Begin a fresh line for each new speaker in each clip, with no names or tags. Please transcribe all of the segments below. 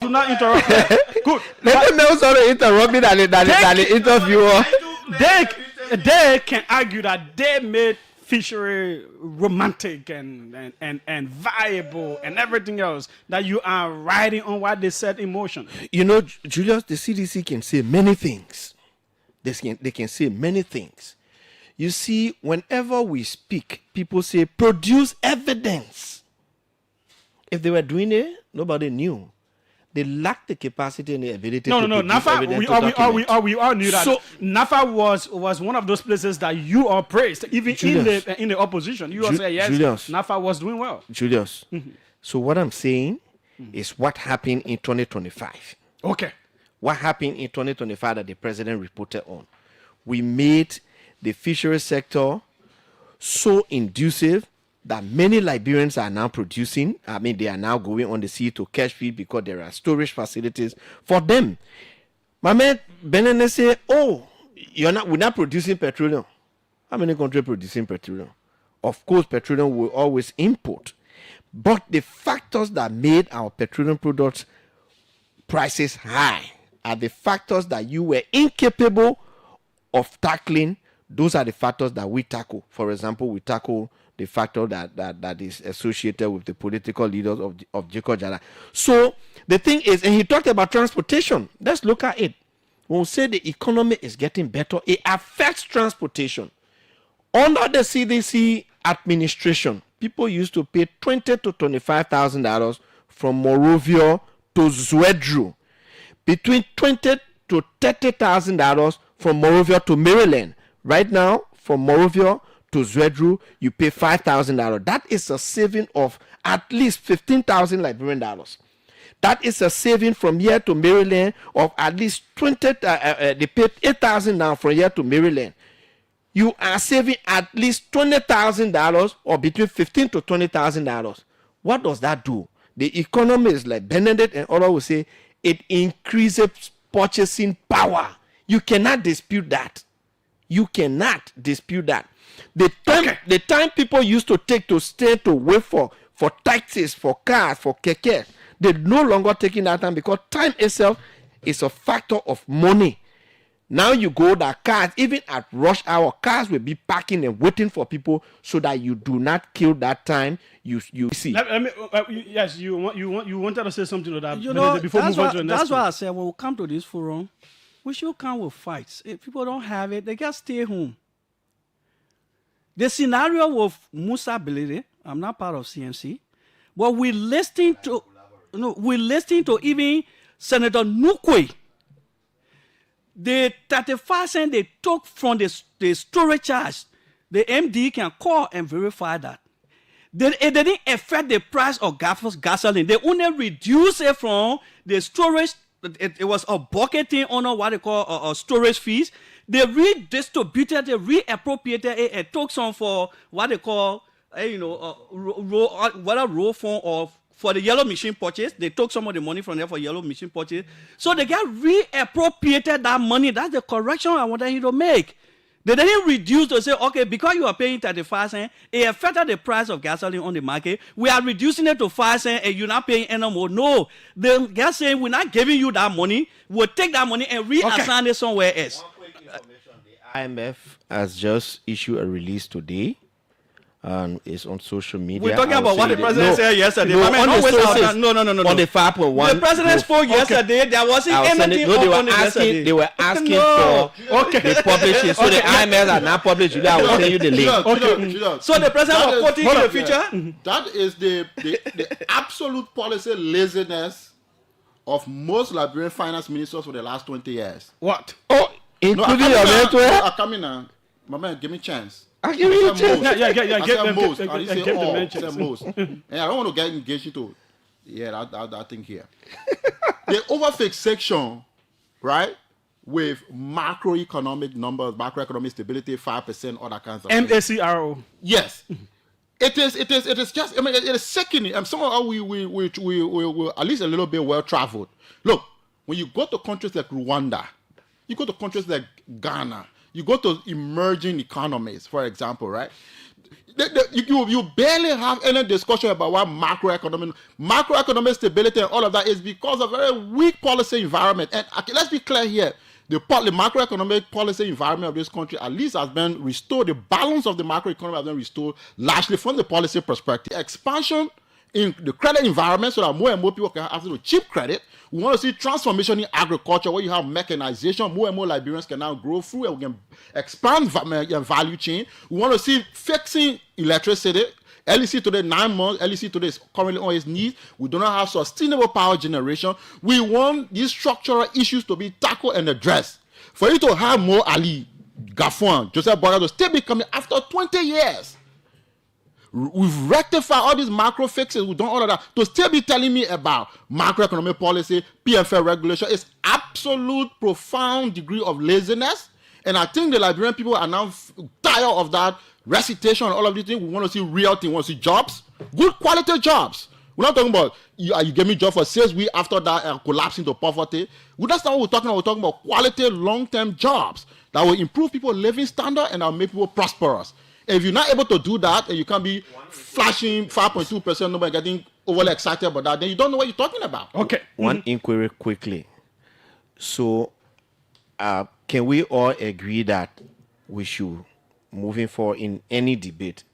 Do not interrupt. Good.
Let me also interrupt me than the interviewer.
They can argue that they made fishery romantic and viable and everything else, that you are riding on what they set in motion.
You know, Julius, the CDC can say many things. They can say many things. You see, whenever we speak, people say, produce evidence. If they were doing it, nobody knew. They lack the capacity and the ability to produce
NAFA,
evidence.
we all knew that. So, NAFA was one of those places that you all praised, even Julius, in the opposition. You all say, yes, Julius, NAFA was doing well.
Julius, so what I'm saying is what happened in 2025.
Okay.
What happened in 2025 that the president reported on. We made the fishery sector so inducive that many Liberians are now producing. I mean, they are now going on the sea to catch fish because there are storage facilities for them. My man Benin say, "Oh, we're not producing petroleum." How many countries producing petroleum? Of course, petroleum will always import, but the factors that made our petroleum products prices high are the factors that you were incapable of tackling. Those are the factors that we tackle. For example, we tackle the factor that is associated with the political leaders of Jacob Jala. So the thing is, and he talked about transportation. Let's look at it. When we say the economy is getting better, it affects transportation. Under the CDC administration, people used to pay $20,000 to $25,000 from Monrovia to Zwedru. Between $20,000 to $30,000 from Monrovia to Maryland. Right now, from Monrovia to Zwedru, you pay $5,000. That is a saving of at least 15,000 Liberian dollars. That is a saving from here to Maryland of at least they paid 8,000 now from here to Maryland. You are saving at least $20,000 or between $15,000 to $20,000. What does that do? The economy is like Benedict and others will say it increases purchasing power. You cannot dispute that. You cannot dispute that. The time people used to take to stay to wait for taxis, for cars, for keke, they're no longer taking that time because time itself is a factor of money. Now you go that cars, even at rush hour, cars will be parking and waiting for people so that you do not kill that time. You see.
Yes, you wanted to say something to that.
You know,
before
that's,
move on to the next
that's why I said when we come to this forum, we should come with fights. If people don't have it, they can stay home. The scenario with Musa Bilede, I'm not part of CMC, but we're listening to even Senator Nukwe. The 35 cents they took from the storage charge, the MD can call and verify that. It didn't affect the price of gasoline. They only reduced it from the storage. It was a bucketing under what they call storage fees. They redistributed, they reappropriated it and took some for what they call, roll form of for the yellow machine purchase. They took some of the money from there for yellow machine purchase. So they got reappropriated that money. That's the correction I wanted you to make. They didn't reduce to say, okay, because you are paying 35 cents, it affected the price of gasoline on the market. We are reducing it to 5 cents and you're not paying anymore. No. They're saying we're not giving you that money. We'll take that money and reassign it somewhere else.
One quick information. The IMF has just issued a release today. It's on social media.
We're talking about what the president said yesterday.
No,
on the
sources,
no.
On the 5.1.
The president spoke yesterday. There wasn't anything on it yesterday.
They were asking for the publishing. So the IMF are now published. I will tell you the link.
So the president was quoting in the future.
That is the absolute policy laziness of most Liberian finance ministers for the last 20 years.
What?
Oh, including your mentor?
I'm coming now. My man, give me a chance.
I give you a chance.
Yeah. Most. And he said most. And I don't want to get engaged into that thing here. The overfix section, right, with macroeconomic numbers, macroeconomic stability, 5%, all that kinds of
MACRO.
Yes. It is just, I mean, it is sickening. And somehow we at least a little bit well traveled. Look, when you go to countries like Rwanda, you go to countries like Ghana, you go to emerging economies, for example, right? You barely have any discussion about what macroeconomic stability and all of that is because of a very weak policy environment. And okay, let's be clear here. The macroeconomic policy environment of this country at least has been restored. The balance of the macroeconomy has been restored largely from the policy perspective. Expansion in the credit environment so that more and more people can have access to cheap credit. We want to see transformation in agriculture where you have mechanization. More and more Liberians can now grow through and we can expand value chain. We want to see fixing electricity. LEC today 9 months. LEC today is currently on its knees. We do not have sustainable power generation. We want these structural issues to be tackled and addressed. For you to have more Ali, Gafwan, Joseph Boga to still be coming after 20 years. We've rectified all these macro fixes. We've done all of that. To still be telling me about macroeconomic policy, PFL regulation is absolute profound degree of laziness. And I think the Liberian people are now tired of that recitation and all of these things. We want to see real things. We want to see jobs, good quality jobs. We're not talking about you give me a job for 6 weeks after that collapse into poverty. That's not what we're talking about. We're talking about quality long-term jobs that will improve people's living standard and that will make people prosperous. If you're not able to do that and you can't be flashing 5.2%, nobody getting overly excited about that, then you don't know what you're talking about.
Okay.
One inquiry quickly. So, can we all agree that we should, moving forward in any debate,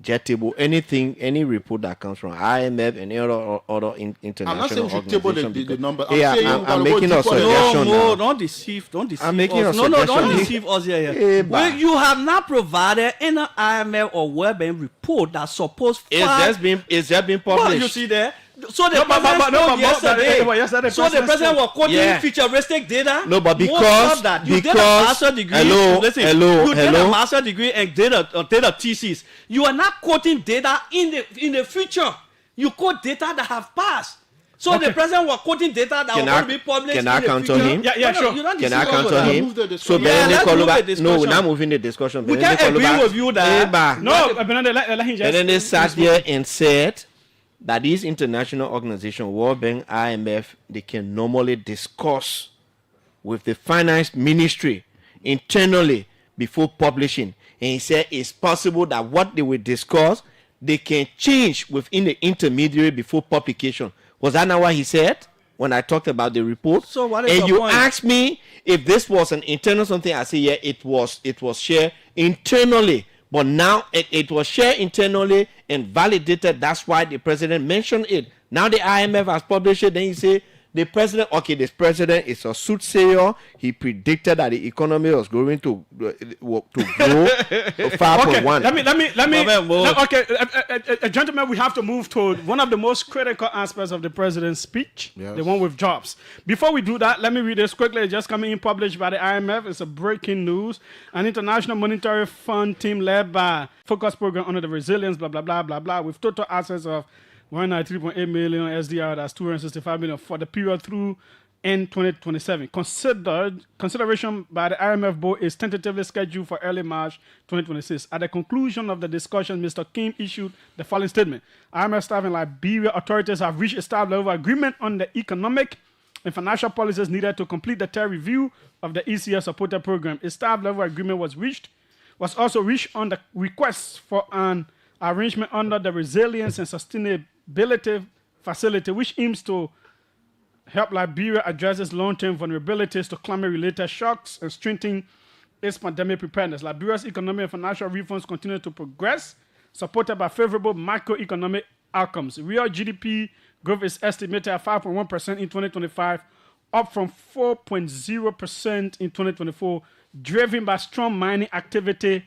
jet table, anything, any report that comes from IMF and other international
I'm not saying we should table the number.
I'm making a suggestion.
No, don't deceive. I'm making
a
us.
suggestion.
Don't deceive us here. Well, you have not provided any IMF or World Bank report that supports.
It's just been published.
Well, you see there. So the president yesterday. So the president was quoting futuristic data.
No, but because
you did a master degree. You did a master degree and did a thesis. You are not quoting data in the future. You quote data that have passed. So the president was quoting data that will going to be published.
Can I count on him?
Yeah, sure.
Can I count on him? So no, we're not moving the discussion.
We can't agree with you that.
No, let him just.
And then they sat there and said that these international organizations, World Bank, IMF, they can normally discuss with the finance ministry internally before publishing. And he said it's possible that what they will discuss, they can change within the intermediary before publication. Was that not what he said when I talked about the report?
So what is
and
your
you
point?
asked me if this was an internal something. I say, yeah, it was shared internally. But now it was shared internally and validated. That's why the president mentioned it. Now the IMF has published it. Then you say the president, this president is a soothsayer. He predicted that the economy was going to grow 5.1.
Okay, gentlemen, we have to move to one of the most critical aspects of the president's speech, the one with jobs. Before we do that, let me read this quickly. It's just coming in published by the IMF. It's a breaking news. An International Monetary Fund team led by Focus Program under the Resilience, blah, blah, blah, blah, blah, with total assets of 193.8 million SDR, that's 265 million for the period through end 2027. Consideration by the IMF board is tentatively scheduled for early March 2026. At the conclusion of the discussion, Mr. Kim issued the following statement. IMF staff and Liberia authorities have reached a staff-level agreement on the economic and financial policies needed to complete the third review of the ECS supported program. A staff-level agreement was also reached on the request for an arrangement under the Resilience and Sustainability Facility, which aims to help Liberia address its long-term vulnerabilities to climate-related shocks and strengthen its pandemic preparedness. Liberia's economic and financial reforms continue to progress, supported by favorable macroeconomic outcomes. Real GDP growth is estimated at 5.1% in 2025, up from 4.0% in 2024, driven by strong mining activity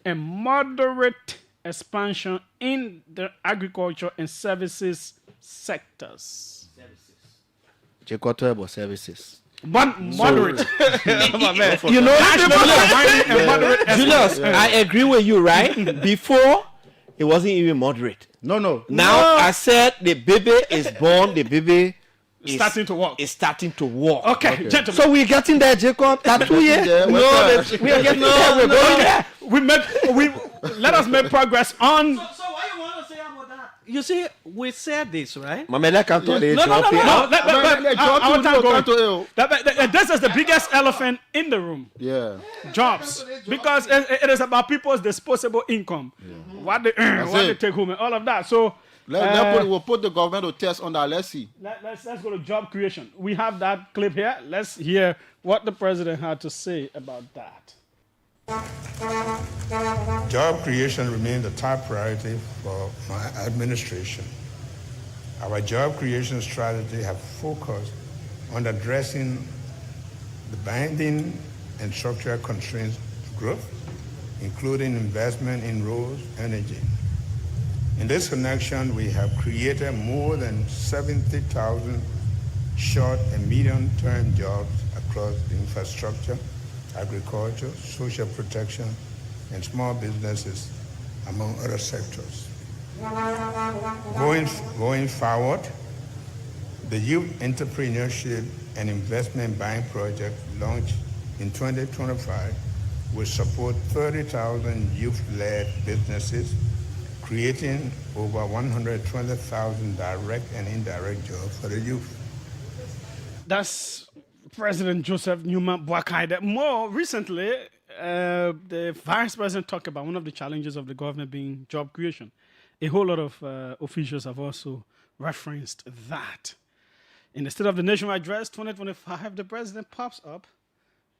and moderate expansion in the agriculture and services sectors.
Jacob was services.
But moderate.
You know, Julius, I agree with you, right? Before, it wasn't even moderate.
No.
Now, I said the baby is born, the baby is
starting to walk.
Is starting to walk.
Okay, gentlemen.
So we're getting there, Jacob. That 2 years? We are getting there. We're going there.
Let us make progress on.
So what you want to say about that? you see, we said this, right?
Mamela can't tell it.
No.
This is the biggest elephant in the room.
Yeah.
Jobs. Because it is about people's disposable income. What they earn, what they take home, and all of that. So
we'll put the government to test on that. Let's see.
Let's go to job creation. We have that clip here. Let's hear what the president had to say about that.
Job creation remains the top priority for my administration. Our job creation strategy has focused on addressing the binding and structural constraints to growth, including investment in roads, energy. In this connection, we have created more than 70,000 short and medium-term jobs across the infrastructure, agriculture, social protection, and small businesses, among other sectors. Going forward, the Youth Entrepreneurship and Investment Bank project launched in 2025 will support 30,000 youth-led businesses, creating over 120,000 direct and indirect jobs for the youth.
That's President Joseph Newman Boakai. More recently, the vice president talked about one of the challenges of the government being job creation. A whole lot of officials have also referenced that. In the State of the Nation Address 2025, the president pops up.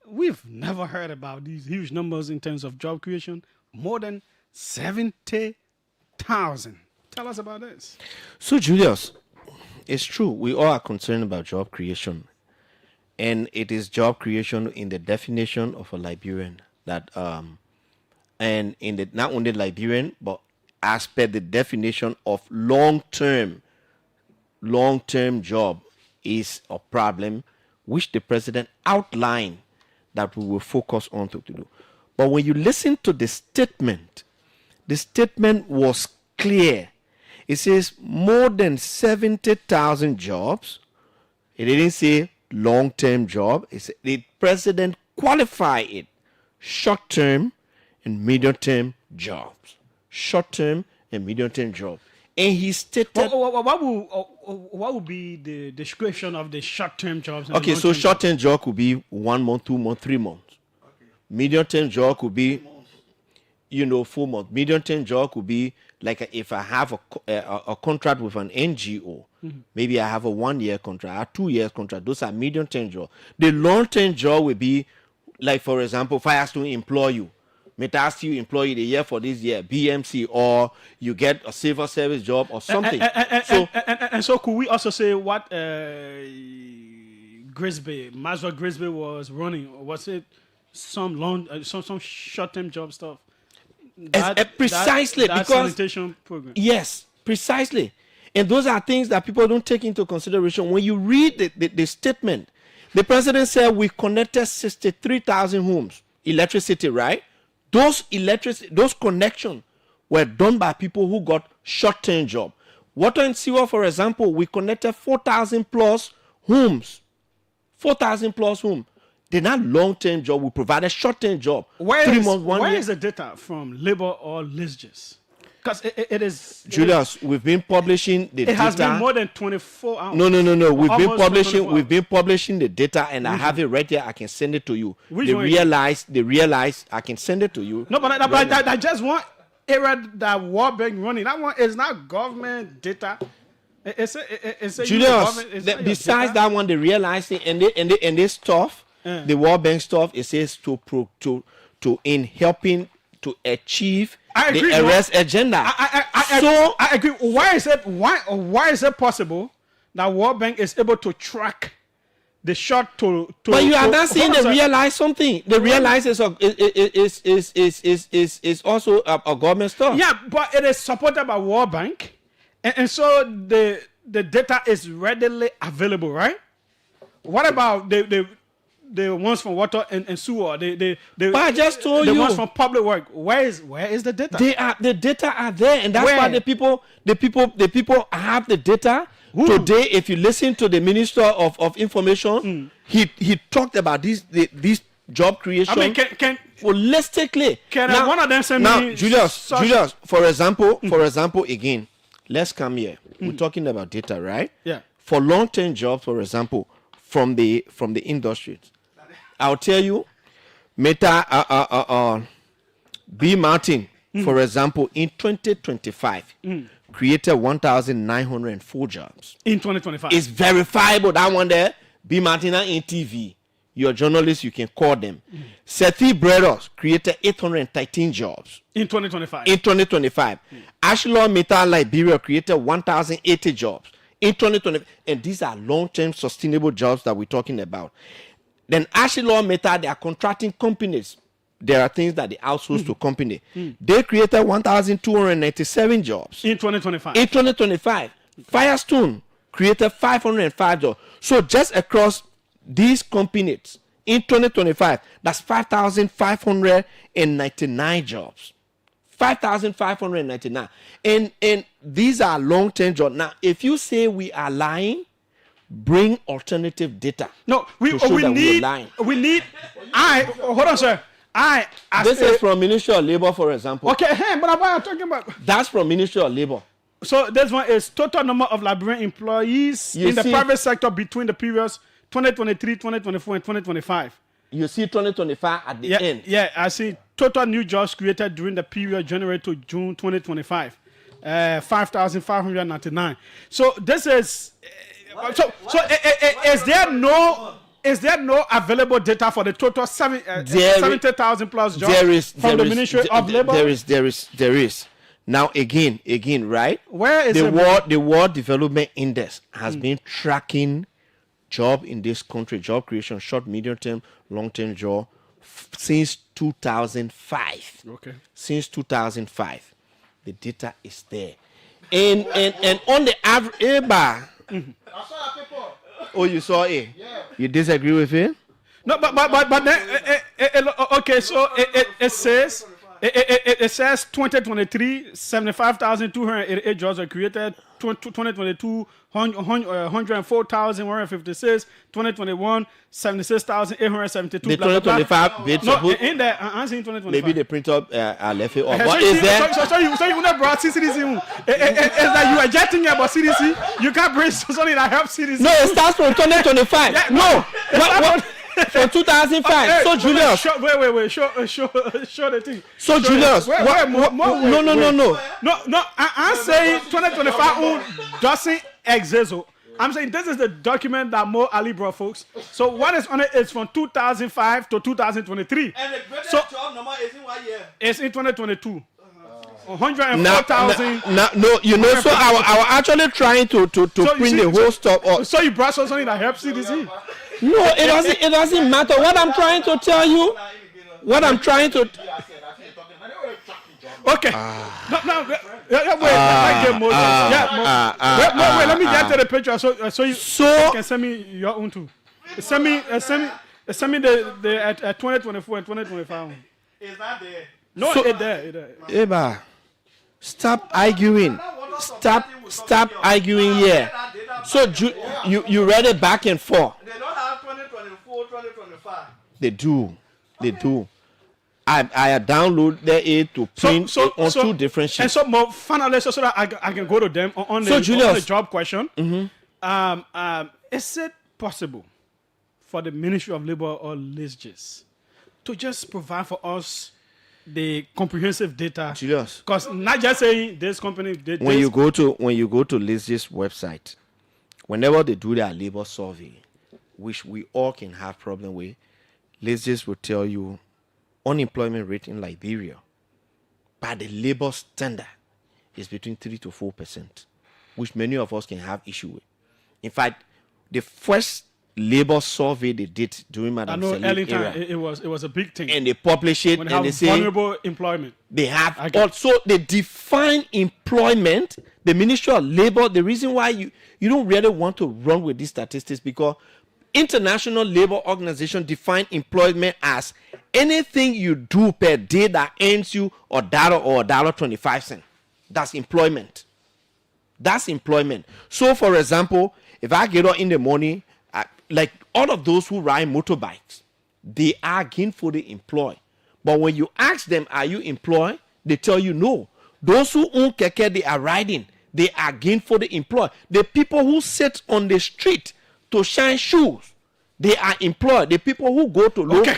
We've never heard about these huge numbers in terms of job creation. More than 70,000. Tell us about this.
So, Julius, it's true. We all are concerned about job creation. And it is job creation in the definition of a Liberian that and in the not only Liberian, but as per the definition of long-term job is a problem which the president outlined that we will focus on to do. But when you listen to the statement was clear. It says more than 70,000 jobs. It didn't say long-term job. The president qualified it short-term and medium-term jobs. Short-term and medium-term job. And he stated...
What would be the description of the short-term jobs? And
okay, so short-term job could be 1 month, 2 months, 3 months. Okay. Medium-term job could be, 4 months. Medium-term job could be like if I have a contract with an NGO. Mm-hmm. Maybe I have a 1-year contract, a 2-year contract. Those are medium-term job. The long-term job will be, like, for example, if I ask to employ you, ask you employ you the year for this year, BMC, or you get a civil service job or something.
So could we also say what Maswell Grisby was running? Was it some some short-term job stuff?
Precisely,
that
because
sanitation program.
Yes, precisely. And those are things that people don't take into consideration. When you read the statement, the president said we connected 63,000 homes, electricity, right? Those connections were done by people who got short-term job. Water and sewer, for example, we connected 4,000 plus homes. 4,000 plus homes. They're not long-term job. We provided short-term job. 3 months, 1 year.
Where is the data from Labor or Lisgis? Because it is...
Julius, we've been publishing the data.
It has been more than 24 hours.
No. We've been publishing the data, and I have it right here. I can send it to you. They realize. I can send it to you.
No, but I just want area that World Bank running. That one is not government data. It's
Julius, besides that one, they realizing and this stuff, the World Bank stuff, it says to in helping to achieve the arrest agenda.
I agree. Why is it possible that World Bank is able to track the short to?
But you are not saying they realize something. They realize is also a government stuff.
Yeah, but it is supported by World Bank, and so the data is readily available, right? What about the ones from water and sewer?
But I just told you
the ones from public work. Where is the data?
The data are there, and that's why the people have the data. Ooh. Today, if you listen to the Minister of Information, he talked about these job creation.
I mean, can
holistically.
Can one of them send
now,
me
Julius, for example, again, let's come here. We're talking about data, right?
Yeah.
For long-term jobs, for example, from the industries, I'll tell you, B. Martin, for example, in 2025, created 1,904 jobs.
In 2025.
It's verifiable. That one there, B. Martin in TV. Your journalists, you can call them. Sethi Bredos created 813 jobs.
In 2025.
In 2025. Ashland Metal Liberia created 1,080 jobs. In 2020. And these are long-term sustainable jobs that we're talking about. Then Ashland Metal, they are contracting companies. There are things that they outsource to company. They created 1,297 jobs.
In 2025.
In 2025. Firestone created 505 jobs. So just across these companies in 2025, that's 5,599 jobs. 5,599. And these are long-term jobs. Now, if you say we are lying, bring alternative data.
No, we need. Hold on, sir.
This is from Ministry of Labor, for example.
Okay, but what I'm talking about.
That's from Ministry of Labor.
So this one is total number of Liberian employees in the private sector between the periods 2023, 2024, and 2025.
You see 2025 at the end.
Yeah, I see total new jobs created during the period January to June 2025. 5,599. So this is is there no available data for the total 70,000 plus jobs from the Ministry of Labor?
There is. Now again, right?
Where is
the World Development Index has been tracking job in this country, job creation, short, medium term, long term job since 2005.
Okay.
Since 2005, the data is there, and on the average,
I saw that paper.
Oh, you saw it?
Yeah.
You disagree with it?
No, but then okay, so it says. It says 2023, 75,288 jobs were created. 2022, 104,156. 2021, 76,872.
The 2025 bid.
No, in there, I'm saying 2025.
Maybe the printer left it off.
So
What is there?
So you not brought CDC. It's that you are jetting about CDC. You can't bring something that helps CDC.
No, it starts from 2025.
Yeah,
no. What? From 2005. So Julius.
Wait. Show the thing.
So Julius. No.
I'm saying 2025 doesn't exist. I'm saying this is the document that Mo Ali brought, folks. So what is on it is from 2005 to 2023.
And the greatest
So
job number is in what year?
it's in 2022. 104,000.
No, you know, so I was actually trying to print the whole stuff up.
So you brought something that helps CDC.
No, it doesn't matter. What I'm trying to tell you,
Okay. No. Wait. Let me get to the picture so you can send me your own too. Send me the at 2024 and 2025.
It's not there.
No,
So-
it's there.
Eba, stop arguing. Stop arguing here. So you read it back and forth.
They don't have 2024, 2025.
They do. I download it to print on two different sheets.
And so more finally, so that I can go to them on the job question. Is it possible for the Ministry of Labor or LISGIS to just provide for us the comprehensive data?
Julius,
Because not just saying this company did
when
this.
you go to LISGIS website, whenever they do their labor survey, which we all can have problem with, LISGIS will tell you unemployment rate in Liberia by the labor standard is between 3 to 4%, which many of us can have issue with. In fact, the first labor survey they did during
I
Madam
know
Salif
early
era,
time it was a big thing.
and they publish it
when
and
they
they
have
say
vulnerable employment.
they have
I get-
also they define employment. The Ministry of Labor, the reason why you don't really want to run with these statistics, because International Labor Organization define employment as anything you do per day that earns you $1.25. That's employment. So for example, if I get up in the morning, like all of those who ride motorbikes, they are gainfully employed. But when you ask them, are you employed? They tell you no. Those who own keke, they are riding. they are gainfully employed. The people who sit on the street to shine shoes, they are employed. The people who go to local,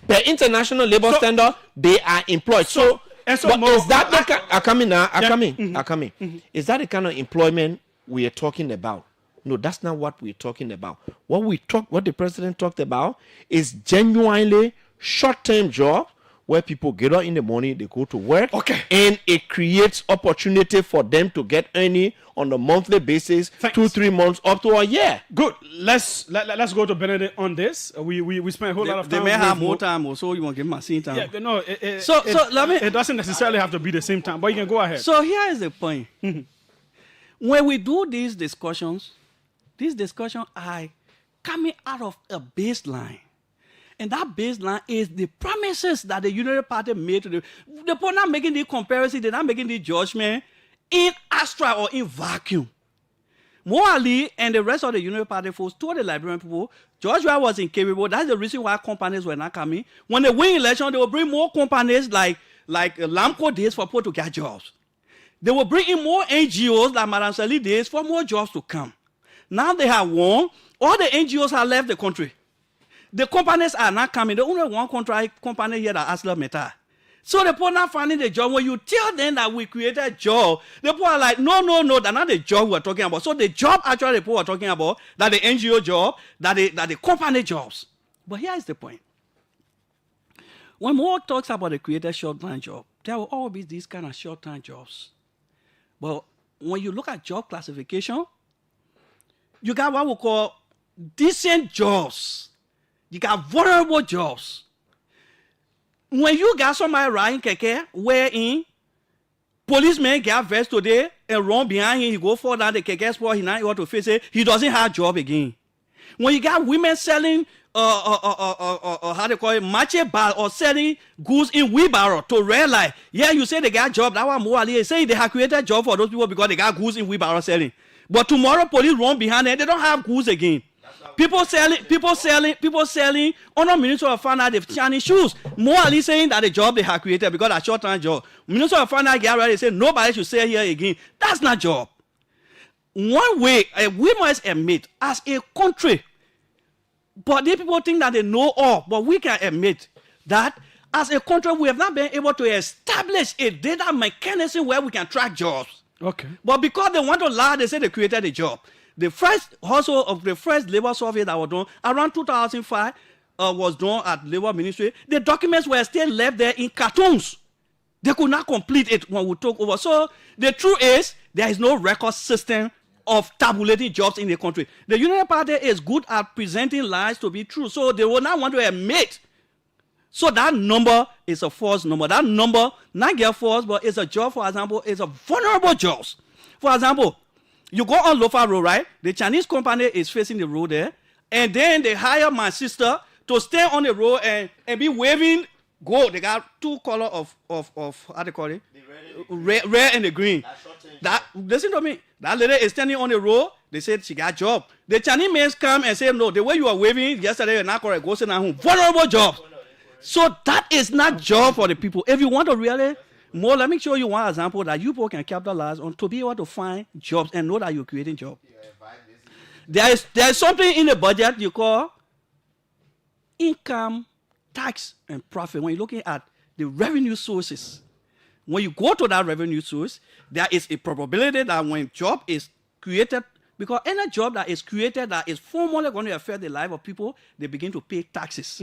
per international labor standard, they are employed. So is that the Is that the kind of employment we are talking about? No, that's not what we're talking about. What the president talked about is genuinely short-term job where people get up in the morning, they go to work, and it creates opportunity for them to get earning on a monthly basis, 2-3 months up to a year.
Good. Let's go to Benedict on this. We spent a whole lot of time.
They may have more time, or so you want to give my same time.
Yeah, no.
It
doesn't necessarily have to be the same time, but you can go ahead.
So here is the point. When we do these discussions are coming out of a baseline. And that baseline is the promises that the Unity Party made to the people not making the comparison, they're not making the judgment in abstract or in vacuum. Moali and the rest of the Unity Party folks told the Liberian people, Georgia was incapable. That's the reason why companies were not coming. When they win election, they will bring more companies like Lamco days for people to get jobs. They will bring in more NGOs like Madam Sally days for more jobs to come. Now they have won. All the NGOs have left the country. The companies are not coming. The only one company here that ArcelorMittal. So the people not finding the job. When you tell them that we created a job, the people are like, no, that's not the job we're talking about. So the job actually the people are talking about, that the NGO job, that the company jobs. But here is the point. When Moore talks about the created short-term job, there will always be these kind of short-term jobs. But when you look at job classification, you got what we call decent jobs. You got vulnerable jobs. When you got somebody riding keke, wherein policeman get vest today and run behind him, he go fall down the keke spot, he not able to face it, he doesn't have job again. When you got women selling how they call it, match bar or selling goods in wheelbarrow to red light. Yeah, you say they got job. That one more say they have created job for those people because they got goods in wheelbarrow selling. But tomorrow police run behind them, they don't have goods again. People selling under Minister of Finance, they've Chinese shoes. More Ali saying that the job they have created because a short-term job. Minister of Finance get ready, say nobody should sell here again. That's not job. One way we must admit as a country, but the people think that they know all, but we can admit that as a country we have not been able to establish a data mechanism where we can track jobs.
Okay.
But because they want to lie, they say they created a job. The first labor survey that was done around 2005 was done at Labor Ministry. The documents were still left there in cartoons. They could not complete it when we took over. So the truth is there is no record system of tabulating jobs in the country. The Union Party is good at presenting lies to be true. So they will not want to admit. So that number is a false number. That number, not get false, but it's a job, for example, is a vulnerable jobs. For example, you go on Lofa Road, right? The Chinese company is facing the road there. And then they hire my sister to stay on the road and be waving gold. They got two color of how they call it? The red and the green. Listen to me. That lady is standing on the road. They said she got job. The Chinese men come and say, no, the way you are waving yesterday, you're not correct. Go sit down home. Vulnerable jobs. So that is not job for the people. If you want to really more, let me show you one example that you people can capitalize on to be able to find jobs and know that you're creating jobs. There is something in the budget you call income, tax, and profit. When you're looking at the revenue sources, when you go to that revenue source, there is a probability that when job is created, because any job that is created that is formally going to affect the life of people, they begin to pay taxes.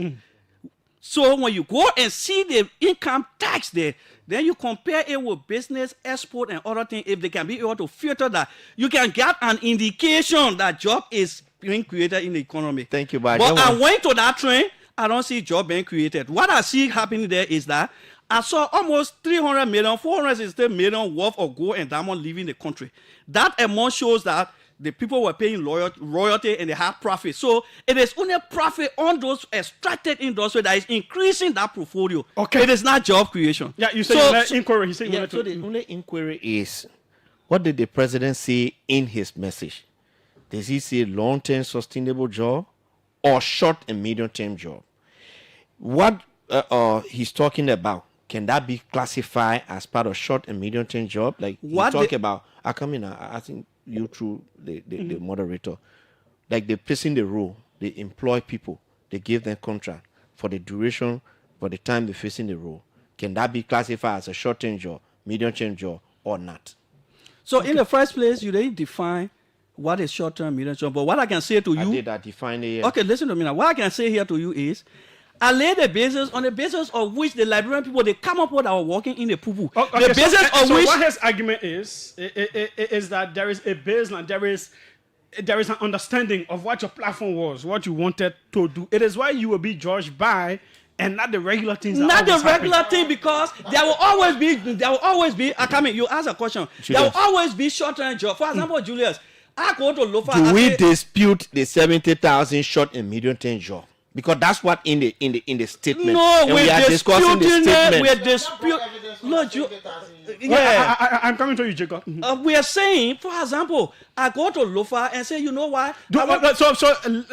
So when you go and see the income tax there, then you compare it with business, export, and other things. If they can be able to filter that, you can get an indication that job is being created in the economy.
Thank you,
but I went to that train, I don't see job being created. What I see happening there is that I saw almost 300 million, 460 million worth of gold and diamond leaving the country. That amount shows that the people were paying royalty and they have profit. So it is only profit on those extracted industry that is increasing that portfolio.
Okay.
It is not job creation.
Yeah, you said inquiry. He said
so the only inquiry is, what did the president say in his message? Does he say long-term sustainable job or short and medium-term job? What he's talking about, can that be classified as part of short and medium term job? Like
What
you talk
the-
about, I come in, I think you through the moderator, like they place in the role, they employ people, they give them contract for the duration, for the time they're facing the role. Can that be classified as a short term job, medium term job, or not?
So in the first place, you didn't define what is short-term, medium-term. But what I can say to
I
you,
did that define it. Yeah.
okay, listen to me now. What I can say here to you is, I lay the basis on the basis of which the Liberian people they come up with our working in the poo-poo.
Okay,
The basis of
so
which
what his argument is that there is a baseline, there is an understanding of what your platform was, what you wanted to do. It is why you will be judged by and not the regular things. that
not the
always happen.
regular thing, because there will always be. I come in. You ask a question. There will always be short-term job. For example, Julius, I go to Lofa.
Do
I
we
say,
dispute the 70,000 short and medium term job? Because that's what in the statement.
No,
And
we're
we are discussing the
disputing it.
statement.
We're disputing. No, you.
Well,
Yeah.
I'm coming to you, Jacob.
We are saying, for example, I go to Lofa and say, you know what?
So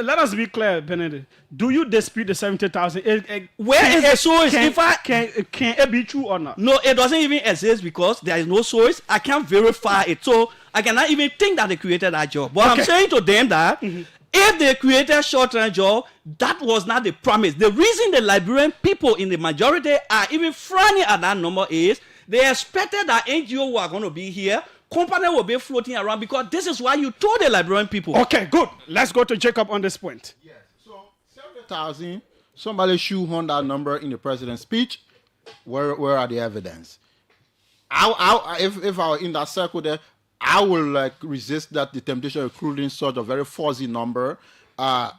let us be clear, Benedict. Do you dispute the 70,000?
Where is the source?
Can,
If I
can it be true or not?
no, it doesn't even exist because there is no source. I can't verify it, so I cannot even think that they created that job. But
Okay.
I'm saying to them that if they created short-term job, that was not the promise. The reason the Liberian people in the majority are even frowning at that number is they expected that NGO were going to be here, company will be floating around, because this is why you told the Liberian people.
Okay, good. Let's go to Jacob on this point.
Yes. So 70,000. Somebody shoehorned that number in the president's speech. Where are the evidence? If I were in that circle there, I will like resist that the temptation of including such a very fuzzy number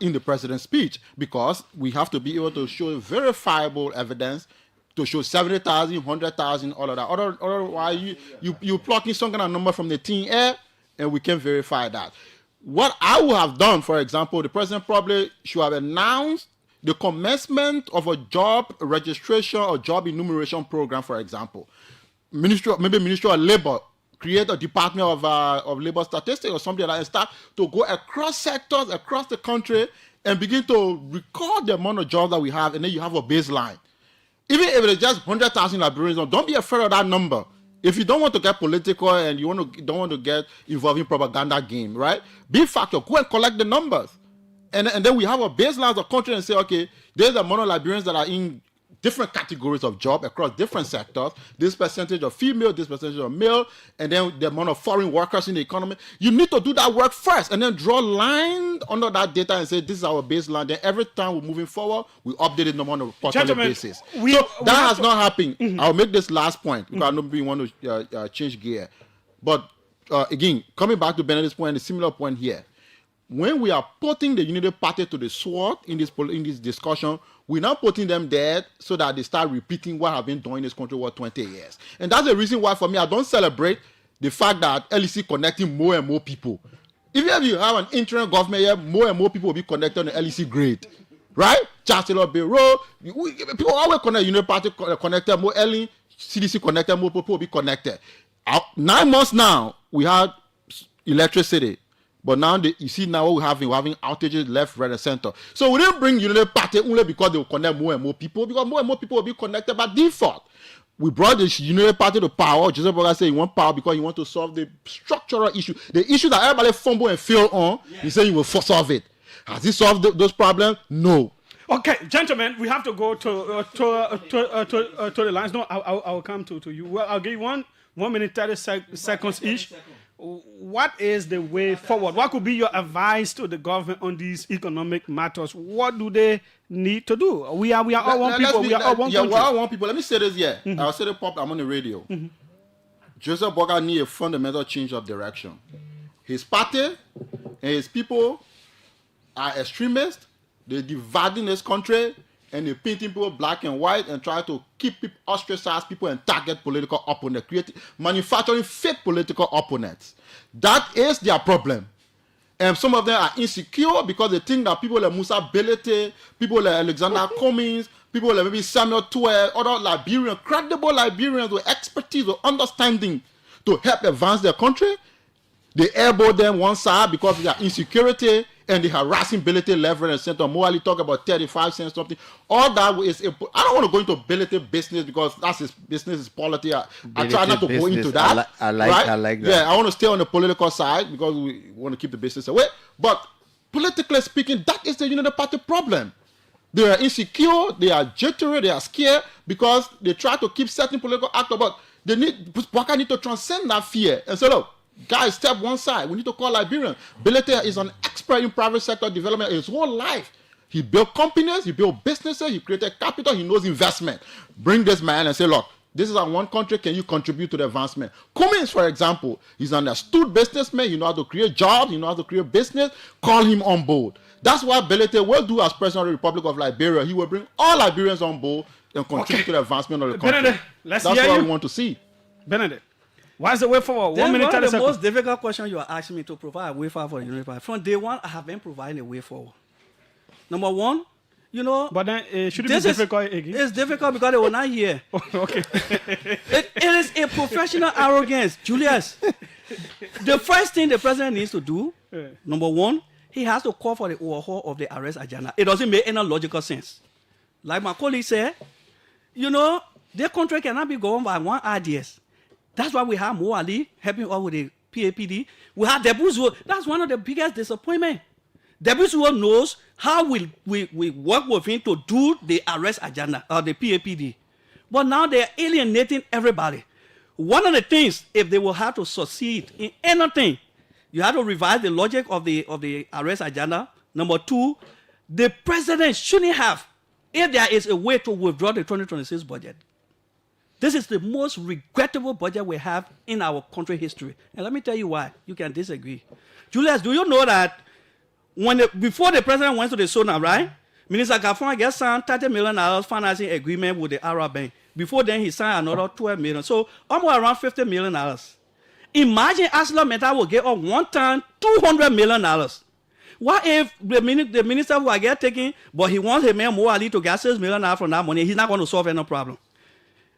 in the president's speech, because we have to be able to show verifiable evidence to show 70,000, 100,000, all of that. Otherwise, you plucking some kind of number from the thin air, and we can verify that. What I would have done, for example, the president probably should have announced the commencement of a job registration or job enumeration program, for example. Ministry of Labor, create a department of labor statistics or something like that, and start to go across sectors, across the country, and begin to record the amount of jobs that we have, and then you have a baseline. Even if it's just 100,000 Liberians, don't be afraid of that number. If you don't want to get political and you don't want to get involved in propaganda game, right? Be factual. Go and collect the numbers. And then we have a baseline of the country and say, okay, there's the amount of Liberians that are in different categories of job across different sectors, this percentage of female, this percentage of male, and then the amount of foreign workers in the economy. You need to do that work first and then draw line under that data and say, this is our baseline. Then every time we're moving forward, we update it on a quarterly basis. That has not happened. I'll make this last point because I know we want to change gear. But again, coming back to Benedict's point, a similar point here. When we are putting the Unity Party to the sword in this discussion, we're not putting them there so that they start repeating what have been done in this country for 20 years. And that's the reason why, for me, I don't celebrate the fact that LEC connecting more and more people. Even if you have an interim government here, more and more people will be connected on the LEC grade. Right? Chancellor Bureau, people always connect, Unity Party connected more early, CDC connected, more people will be connected. 9 months now, we had electricity. But now, you see now what we're having outages left, right, and center. So we didn't bring Unity Party only because they will connect more and more people, because more and more people will be connected by default. We brought the Unity Party to power. Joseph Boga said he want power because he want to solve the structural issue. The issue that everybody fumble and fail on, he said he will solve it. Has he solved those problems? No.
Okay, gentlemen, we have to go to the lines. No, I will come to you. Well, I'll give you 1 minute 30 seconds each. What is the way forward? What could be your advice to the government on these economic matters? What do they need to do? We are all one people. We are all one country.
We are all one people. Let me say this here. I'll say the pop. I'm on the radio. Joseph Boga need a fundamental change of direction. His party and his people are extremists. They're dividing this country, and they're painting people black and white and try to keep people, ostracize people and target political opponents, manufacturing fake political opponents. That is their problem. And some of them are insecure because they think that people like Musa Belete, people like Alexander Cummings, people like maybe Samuel Tuer, other Liberians, credible Liberians with expertise, with understanding to help advance their country, they elbow them one side because of their insecurity, and the harassing ability level and Senator Moali talk about 35 cents something. All that is, I don't want to go into ability business because that's his business, is politics. I try not to go into that.
I like that.
Yeah, I want to stay on the political side because we want to keep the business away. But politically speaking, that is the Unity Party problem. They are insecure, they are jittery, they are scared because they try to keep certain political actors, but Bwaka need to transcend that fear and say, look, guys, step one side. We need to call Liberian. Bilete is an expert in private sector development his whole life. He built companies, he built businesses, he created capital, he knows investment. Bring this man and say, look, this is our one country, can you contribute to the advancement? Cummins, for example, he's an astute businessman, he knows how to create jobs, he knows how to create business, call him on board. That's what Bilete will do as President of the Republic of Liberia. He will bring all Liberians on board and contribute to the advancement of the country.
Benedict,
that's what we want to see.
Benedict, what's the way forward? 1 minute,
One
30
of the
seconds.
most difficult questions you are asking me to provide a way forward for the Unity Party. From day one, I have been providing a way forward. Number one, you know,
But then should it be difficult again?
It's difficult because they were not here.
Okay.
It is a professional arrogance, Julius. The first thing the president needs to do, number one, he has to call for the overhaul of the arrest agenda. It doesn't make any logical sense. Like my colleague said, you know, their country cannot be governed by one ideas. That's why we have Mo Ali helping us with the PAPD. We have Debuzo. That's one of the biggest disappointments. Debuzo knows how we work with him to do the arrest agenda or the PAPD. But now they're alienating everybody. One of the things, if they will have to succeed in anything, you have to revise the logic of the arrest agenda. Number two, the president shouldn't have, if there is a way to withdraw the 2026 budget. This is the most regrettable budget we have in our country history. And let me tell you why. You can disagree. Julius, do you know that before the president went to the SONA, right? Minister Gafon gets signed $30 million financing agreement with the Arab Bank. Before then, he signed another $12 million. So almost around $50 million. Imagine Aslam Meta will get on one time $200 million. What if the minister will get taken, but he wants him Mo Ali to get $6 million from that money? He's not going to solve any problem.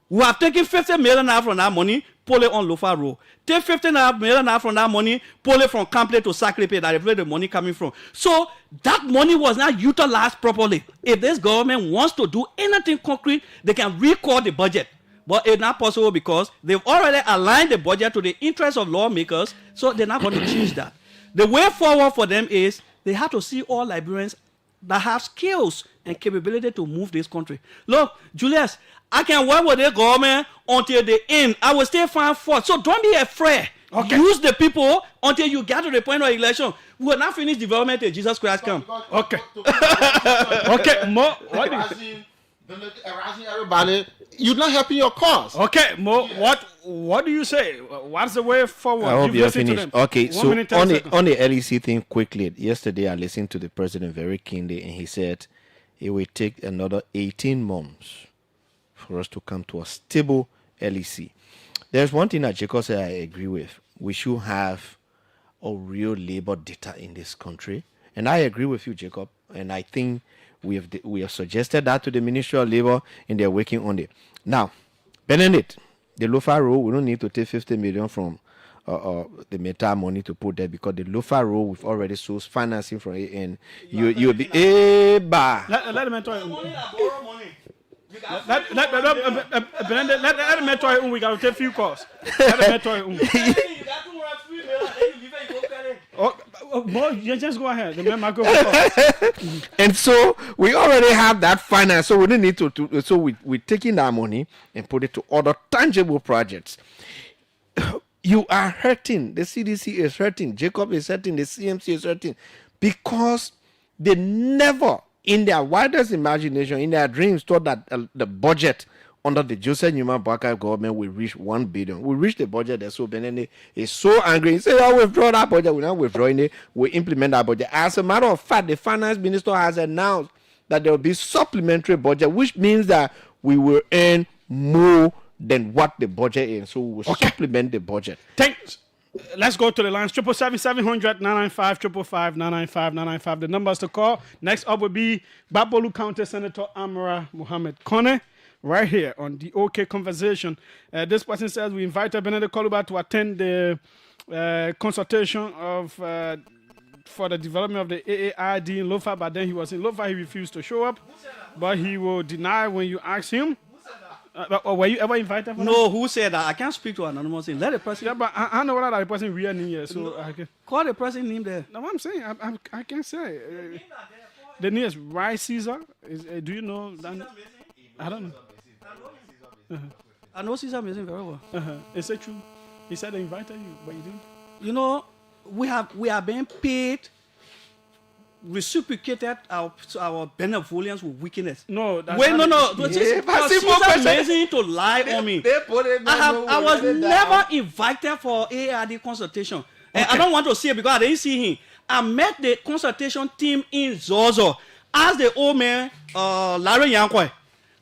We have taken $50 million from that money, pull it on Lofa Road. Take $15 million from that money, pull it from Campley to Sacrepe, that is where the money coming from. So that money was not utilized properly. If this government wants to do anything concrete, they can recall the budget. But it's not possible because they've already aligned the budget to the interests of lawmakers, so they're not going to change that. The way forward for them is they have to see all Liberians that have skills and capability to move this country. Look, Julius, I can work with the government until the end. I will still find fault. So don't be afraid. Okay. Use the people until you get to the point of election. We will not finish development till Jesus Christ come.
Okay. Okay, Mo, what do you think?
Harassing everybody, you're not helping your cause.
Okay, Mo, what do you say? What's the way forward?
I hope
You've
you're
listened to
finished.
them.
Okay,
1
so
minute, 30 seconds.
on the LEC thing quickly, yesterday I listened to the president very keenly and he said it will take another 18 months for us to come to a stable LEC. There's one thing that Jacob said I agree with. We should have a real labor data in this country. And I agree with you, Jacob. And I think we have suggested that to the Ministry of Labor and they're working on it. Now, Benedict, the Lofa Road, we don't need to take 50 million from the Meta money to put there because the Lofa Road, we've already sourced financing from it and you'll be
Let the mentor. Let the mentor. We got to take few calls. Let the mentor. Mo, you just go ahead. The man might go.
And so we already have that finance, so we don't need to so we're taking that money and put it to other tangible projects. You are hurting. The CDC is hurting. Jacob is hurting. The CMC is hurting because they never, in their widest imagination, in their dreams, thought that the budget under the Joseph Newman Baka government will reach 1 billion. We reached the budget there, so Benene is so angry. He said, "Oh, withdraw that budget." We're not withdrawing it. We implement that budget. As a matter of fact, the finance minister has announced that there will be supplementary budget, which means that we will earn more than what the budget is. So we will supplement the budget.
Thanks. Let's go to the lines. 777-700-995, 555-995-995. The numbers to call. Next up will be Babolu County Senator Amara Mohammed Kone, right here on the OK Conversation. This person says we invited Benedict Koluba to attend the consultation of for the development of the AAID in Lofa, but then he was in Lofa. He refused to show up, but he will deny when you ask him. Or were you ever invited? For
No, who said that? I can't speak to anonymous name. Let the person.
Yeah, but I know what that person real name here, so I can.
Call the person name there.
No, what I'm saying, I can't say. The name is Rice Caesar. Do you know that? I don't know.
I know Caesar Amazing very well.
Is it true? He said they invited you, but you didn't.
You know, we are being paid, reciprocated our benevolence with wickedness.
No, that's
Wait,
not
no.
it.
Caesar Amazing to lie on me.
They put it.
I was never invited for AAD consultation. And I don't want to see it because I didn't see him. I met the consultation team in Zozo. Asked the old man, Larry Yankwe.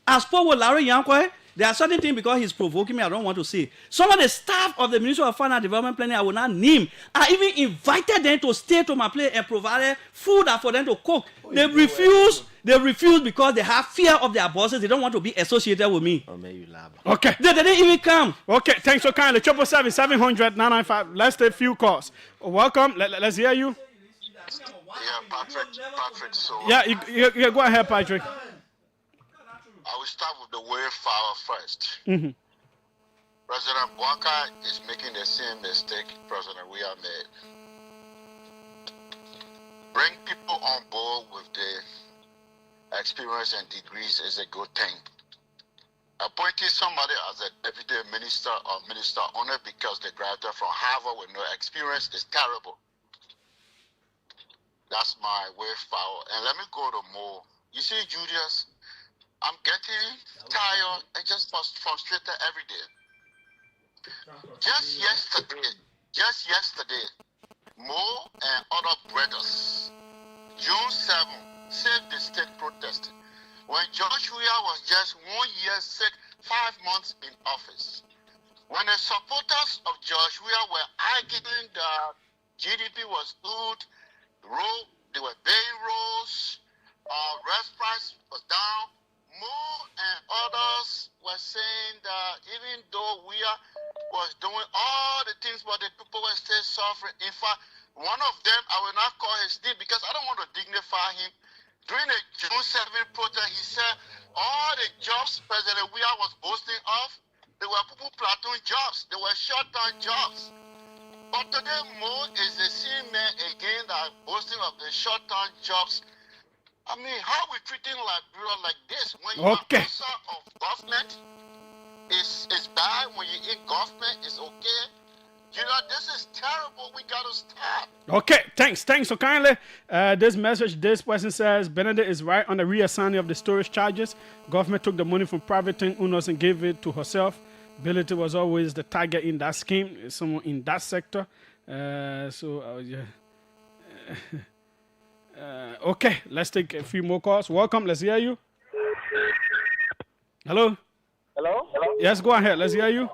I spoke with Larry Yankwe. There are certain things because he's provoking me, I don't want to say. Some of the staff of the Ministry of Finance and Development Planning, I will not name. I even invited them to stay to my place and provided food for them to cook. They refused. They refused because they have fear of their bosses. They don't want to be associated with me.
Oh, man, you laugh.
Okay.
They didn't even come.
Okay, thanks so kindly. 777-700-995. Let's take few calls. Welcome. Let's hear you.
Yeah, Patrick. So
Yeah, go ahead, Patrick.
I will start with the way forward first.
Mm-hmm.
President Walker is making the same mistake President we have made. Bring people on board with the experience and degrees is a good thing. Appointing somebody as a deputy minister or minister only because they graduated from Harvard with no experience is terrible. That's my way forward. And let me go to more. You see, Julius, I'm getting tired and just frustrated every day. Just yesterday, Mo and other brothers, June 7, saved the state protest. When George Weah was just 1 year sick, 5 months in office. When the supporters of George Weah were arguing that GDP was good, they were paying rolls, rest price was down, Mo and others were saying that even though we was doing all the things, but the people were still suffering. In fact, one of them, I will not call his name because I don't want to dignify him. During the June 7 protest, he said all the jobs President Weah was boasting of, they were people platoon jobs. They were short-term jobs. But today, Mo is the same man again that boasting of the short-term jobs. I mean, how we treating Liberia like this? When you are officer of government, it's bad. When you're in government, it's okay. You know, this is terrible. We got to stop.
Okay, thanks so kindly. This message, this person says, Benedict is right on the reassigning of the storage charges. Government took the money from private owners and gave it to herself. Ability was always the target in that scheme, someone in that sector. Okay, let's take a few more calls. Welcome, let's hear you. Hello?
Hello?
Yes, go ahead, let's hear you.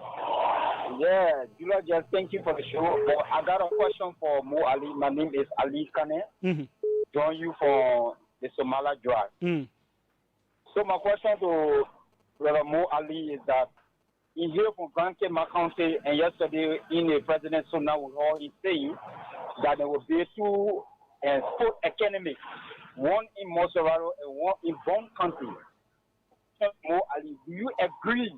Yeah, Julius, just thank you for the show. But I got a question for Mo Ali. My name is Ali Kane.
Mm-hmm.
Join you for the Somala drive.
Mm.
So my question to Brother Mo Ali is that in here from Grand Cape County and yesterday in the president, so now he's saying that there will be two sport academic, one in Moserado and one in Bond County. Mo Ali, do you agree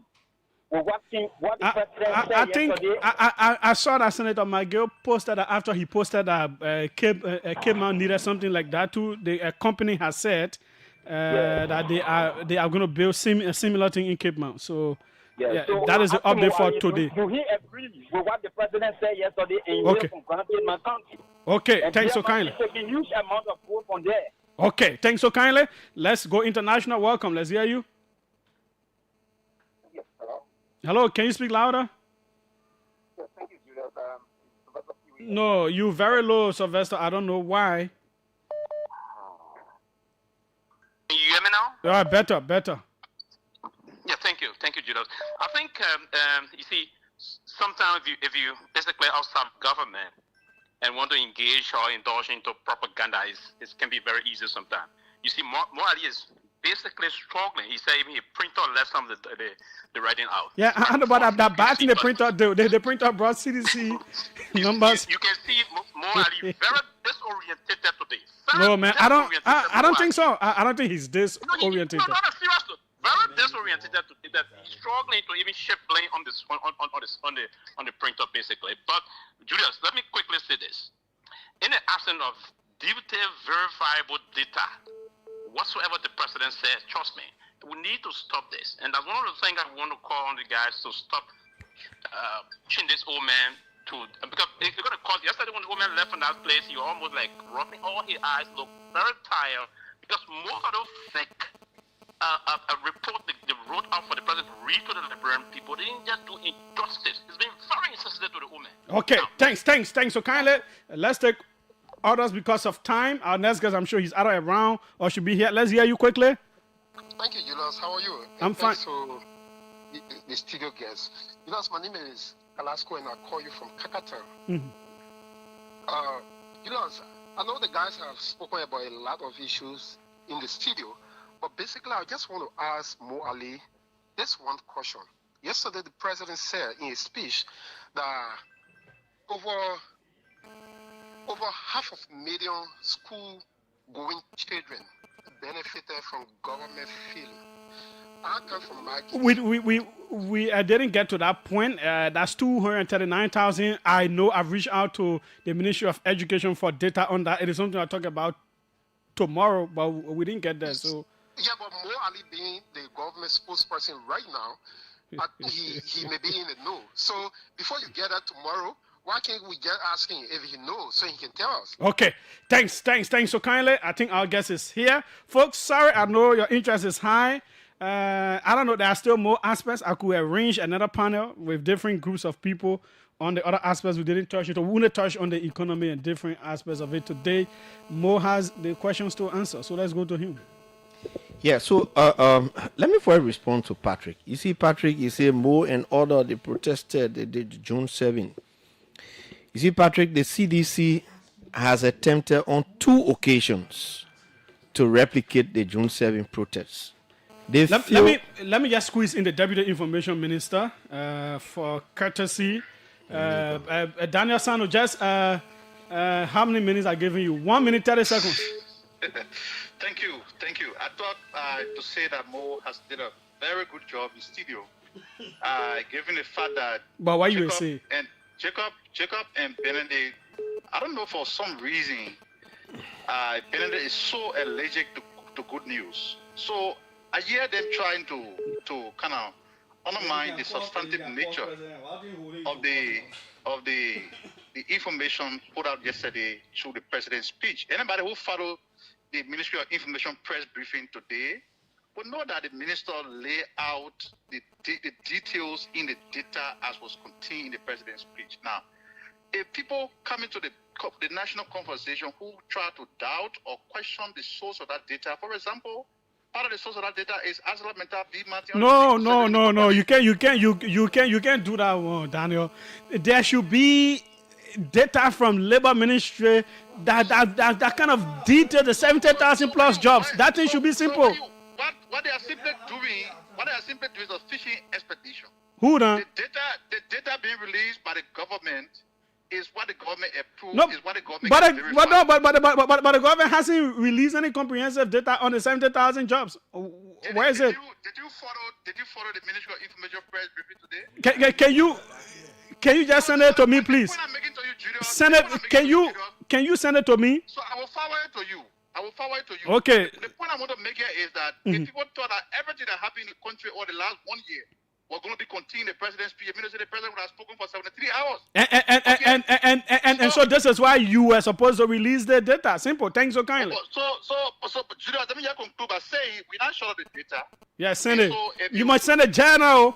with what the president said yesterday?
I saw that Senator McGill posted that after he posted that Cape Mount needed something like that too. The company has said that they are going to build a similar thing in Cape Mount. So. Yeah,
so
that is the update for today.
Do he agree with what the president said yesterday in from Grand Cape County?
Okay,
and
thanks so kindly.
It's a huge amount of food from there.
Okay, thanks so kindly. Let's go international. Welcome. Let's hear you.
Yes, hello.
Hello, can you speak louder?
Yes, thank you, Julius.
No, you very low, Sylvester. I don't know why.
Can you hear me now?
Better.
Yeah, thank you, Julius. I think you see, sometimes if you basically outside government and want to engage or indulge into propaganda, it can be very easy sometimes. You see, Mo Ali is basically struggling. He said even he printer left some of the writing out.
Yeah, I know about that bad thing the printer do. The printer brought CDC numbers.
You can see Mo Ali very disoriented today.
No, man, I don't think so. I don't think he's disoriented.
No, seriously. Very disoriented today that he's struggling to even shift blame on the printer basically. But Julius, let me quickly say this. In the absence of detailed verifiable data, whatsoever the president says, trust me, we need to stop this. And that's one of the things I want to call on the guys to stop changing this old man to, because it's going to cause, yesterday when the old man left from that place, he almost like rubbing all his eyes, looked very tired, because most of those fake a report they wrote out for the president to read to the Liberian people, they didn't just do injustice. It's been very insensitive to the woman.
Okay, thanks. So kindly, let's take orders because of time. Our next guest, I'm sure he's either around or should be here. Let's hear you quickly.
Thank you, Julius. How are you?
I'm fine.
So, the studio guest. Julius, my name is Alasko and I call you from Kakata. Julius, I know the guys have spoken about a lot of issues in the studio, but basically I just want to ask Mo Ali this one question. Yesterday the president said in his speech that over 500,000 school-going children benefited from government feeling. I come from my
we didn't get to that point. That's 239,000. I know I've reached out to the Ministry of Education for data on that. It is something I'll talk about tomorrow, but we didn't get there. So
yeah, but Mo Ali being the government spokesperson right now, he may be in the know. So before you get that tomorrow, why can't we just ask him if he knows so he can tell us?
Okay, thanks so kindly. I think our guest is here. Folks, sorry, I know your interest is high. I don't know, there are still more aspects. I could arrange another panel with different groups of people on the other aspects we didn't touch it. We want to touch on the economy and different aspects of it today. Mo has the questions to answer, so let's go to him.
Yeah, so let me first respond to Patrick. You see, Patrick, you say Mo and other, they protested, they did June 7. You see, Patrick, the CDC has attempted on 2 occasions to replicate the June 7 protests.
Let me just squeeze in the Deputy Information Minister for courtesy. Daniel Sano, just how many minutes I giving you? 1 minute, 30 seconds.
Thank you. I thought to say that Mo has did a very good job in studio, given the fact that.
But why you say?
And Jacob and Benedict, I don't know, for some reason, Benedict is so allergic to good news. So I hear them trying to kind of undermine the substantive nature of the information put out yesterday through the president's speech. Anybody who followed the Ministry of Information press briefing today would know that the minister laid out the details in the data as was contained in the president's speech. Now, if people come into the national conversation who try to doubt or question the source of that data, for example, part of the source of that data is ArcelorMittal,
No. You can't do that one, Daniel. There should be data from Labor Ministry that kind of detail the 70,000 plus jobs. That thing should be simple.
What they are simply doing is a fishing expedition.
Who done?
The data being released by the government is what the government approved.
No,
is what the government
but the government hasn't released any comprehensive data on the 70,000 jobs. Where is it?
Did you follow the Ministry of Information press briefing today?
Can you just send it to me, please? Send it. Can you send it to me?
So I will forward it to you.
Okay.
The point I want to make here is that if people thought that everything that happened in the country over the last 1 year was going to be contained in the president's speech, the president would have spoken for 73 hours.
So this is why you were supposed to release the data. Simple. Thanks so kindly.
So Julius, let me just conclude by saying we're not sure of the data.
Yeah, send it. So you must send a journal.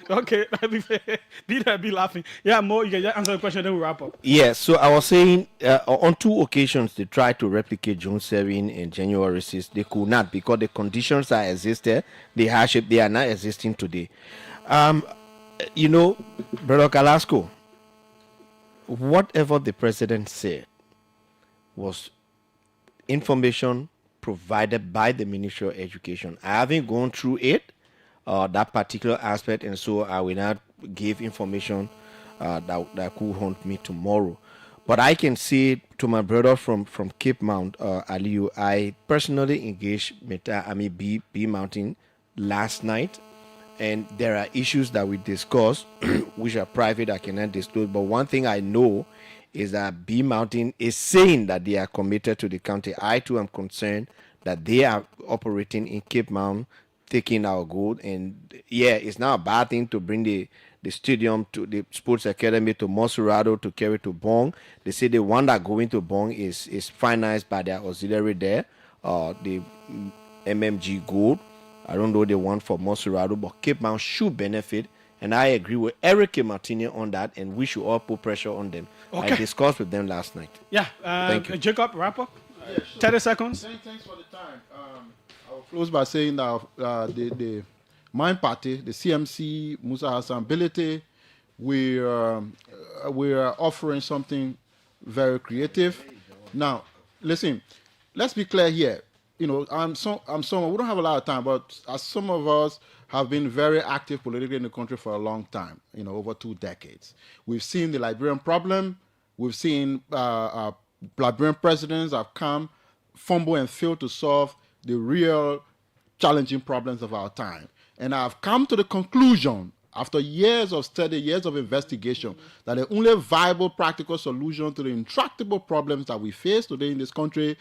Okay, be laughing. Yeah, Mo, you can answer the question, then we wrap up.
Yes, so I was saying on 2 occasions they tried to replicate June 7 and January 6. They could not because the conditions that existed, the hardship, they are not existing today. You know, Brother Kalasco, whatever the president said was information provided by the Ministry of Education. I haven't gone through it, that particular aspect, and so I will not give information that could haunt me tomorrow. But I can say to my brother from Cape Mount, Aliyu, I personally engaged B Mountain last night, and there are issues that we discussed which are private, I cannot disclose. But one thing I know is that B Mountain is saying that they are committed to the county. I too am concerned that they are operating in Cape Mount, taking our gold. And yeah, it's not a bad thing to bring the stadium to the sports academy to Monserrado to carry to Bong. They say the one that going to Bong is financed by their auxiliary there, the MMG Gold. I don't know the one for Monserrado, but Cape Mount should benefit. And I agree with Eric Martinez on that, and we should all put pressure on them.
Okay.
I discussed with them last night.
Yeah.
Thank you.
Jacob, wrap up.
Yeah, sure.
30 seconds.
Thanks for the time. I will close by saying that the Mind Party, the CMC, Musa Hassan Bilete, we are offering something very creative. Now, listen, let's be clear here. You know, I'm someone, we don't have a lot of time, but as some of us have been very active politically in the country for a long time, you know, over 2 decades. We've seen the Liberian problem. We've seen Liberian presidents have come, fumble and fail to solve the real challenging problems of our time. And I've come to the conclusion, after years of study, years of investigation, that the only viable practical solution to the intractable problems that we face today in this country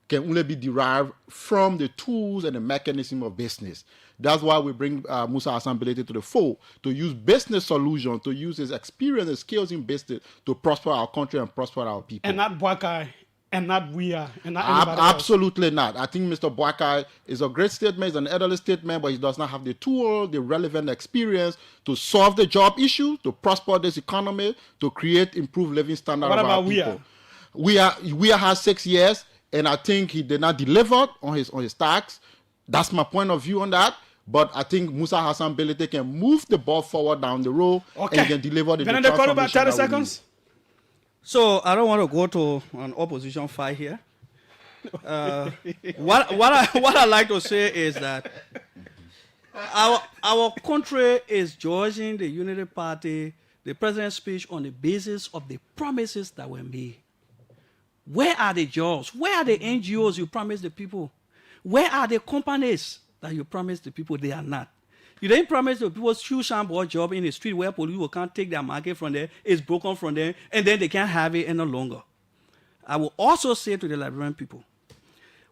can only be derived from the tools and the mechanism of business. That's why we bring Musa Hassan Bilete to the fore, to use business solutions, to use his experience and skills in business to prosper our country and prosper our people.
And not Boakai, and not Wea, and not anybody
Absolutely not. I think Mr. Boakai is a great statement, he's an elderly statement, but he does not have the tool, the relevant experience to solve the job issue, to prosper this economy, to create improved living standards
What
of our
about
people.
Wea?
Wea has 6 years, and I think he did not deliver on his tax. That's my point of view on that. But I think Musa Hassan Bilete can move the ball forward down the road and he can deliver the
Benedict, call about 30
transformation that we need.
seconds.
So I don't want to go to an opposition fight here. What I like to say is that our country is judging the Unity Party, the president's speech on the basis of the promises that were made. Where are the jobs? Where are the NGOs you promised the people? Where are the companies that you promised the people? They are not. You didn't promise the people shoe shamboo job in the street where police will can't take their market from there, it's broken from there, and then they can't have it any longer. I will also say to the Liberian people,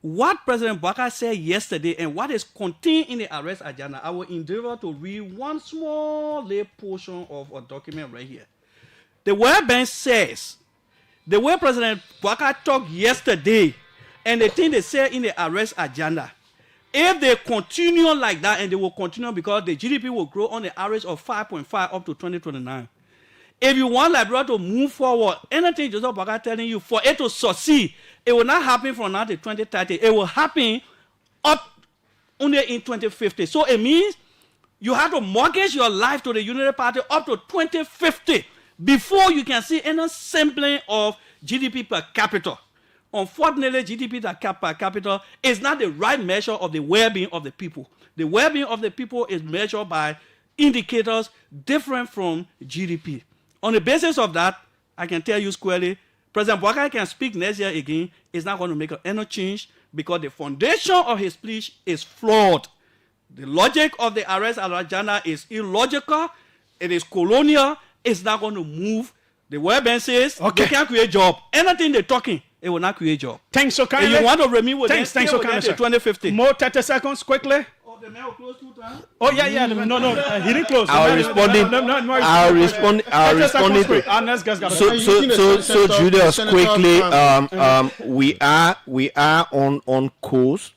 what President Boakai said yesterday and what is contained in the arrest agenda, I will endeavor to read one small little portion of a document right here. The World Bank says, the way President Boakai talked yesterday and the thing they said in the arrest agenda, if they continue like that, and they will continue because the GDP will grow on the average of 5.5 up to 2029. If you want Liberia to move forward, anything Joseph Boakai telling you, for it to succeed, it will not happen from now to 2030. It will happen up only in 2050. So it means you have to mortgage your life to the Unity Party up to 2050 before you can see any semblance of GDP per capita. Unfortunately, GDP per capita is not the right measure of the well-being of the people. The well-being of the people is measured by indicators different from GDP. On the basis of that, I can tell you squarely, President Boakai can speak next year again. It's not going to make any change because the foundation of his speech is flawed. The logic of the arrest agenda is illogical. It is colonial. It's not going to move. The World Bank says they can't create job. Anything they're talking, it will not create job.
Thanks so kindly.
If you want to remain with
thanks so kindly, sir.
2050.
More 30 seconds, quickly.
Oh, the man will close 2 times?
Oh, yeah. No, he didn't close.
I'll respond. So Julius, quickly, we are on course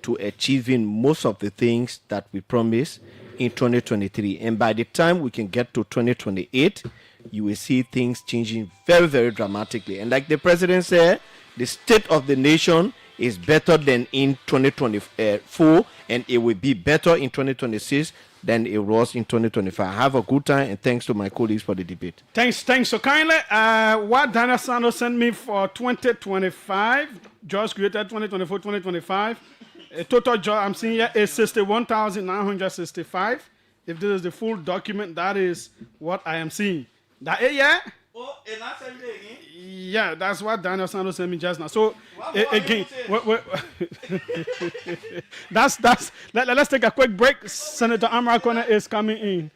to achieving most of the things that we promised in 2023. And by the time we can get to 2028, you will see things changing very, very dramatically. And like the president said, the state of the nation is better than in 2024, and it will be better in 2026 than it was in 2025. Have a good time, and thanks to my colleagues for the debate.
Thanks so kindly. What Daniel Santos sent me for 2025, just created 2024, 2025. A total job I'm seeing here is 61,965. If this is the full document, that is what I am seeing. That yeah?
Oh, and I said it again.
Yeah, that's what Daniel Santos sent me just now. So again, let's take a quick break. Senator Amara Corner is coming in.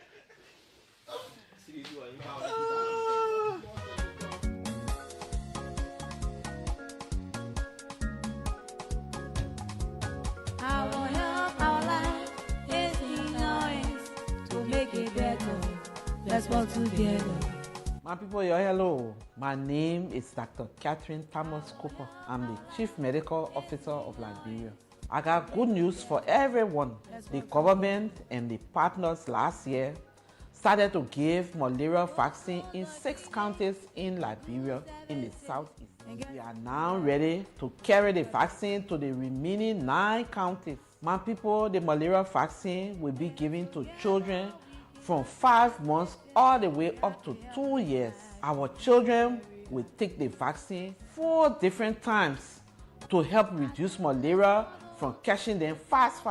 Let's work together. My people, hello. My name is Dr. Catherine Thomas Cooper. I'm the Chief Medical Officer of Liberia. I got good news for everyone. The government and the partners last year started to give malaria vaccine in 6 counties in Liberia in the southeast. We are now ready to carry the vaccine to the remaining 9 counties. My people, the malaria vaccine will be given to children from 5 months all the way up to 2 years. Our children will take the vaccine 4 different times to help reduce malaria from catching them fast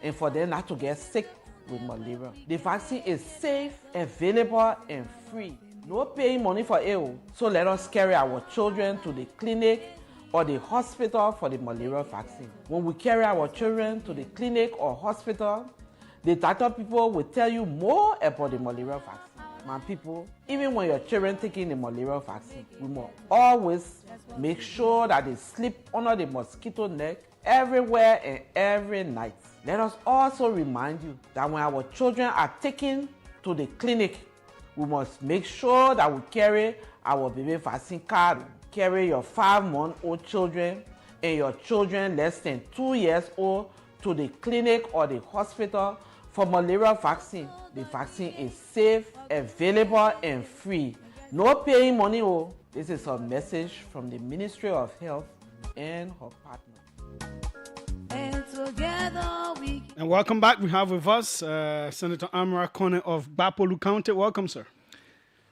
and for them not to get sick with malaria. The vaccine is safe, available and free. No paying money for it. So let us carry our children to the clinic or the hospital for the malaria vaccine. When we carry our children to the clinic or hospital, the doctor people will tell you more about the malaria vaccine. My people, even when your children taking the malaria vaccine, we must always make sure that they sleep under the mosquito net everywhere and every night. Let us also remind you that when our children are taken to the clinic, we must make sure that we carry our baby vaccine card. Carry your 5-month-old children and your children less than 2 years old to the clinic or the hospital for malaria vaccine. The vaccine is safe, available and free. No paying money. This is a message from the Ministry of Health and her partner.
And welcome back. We have with us Senator Amara Corner of Bapolu County. Welcome, sir.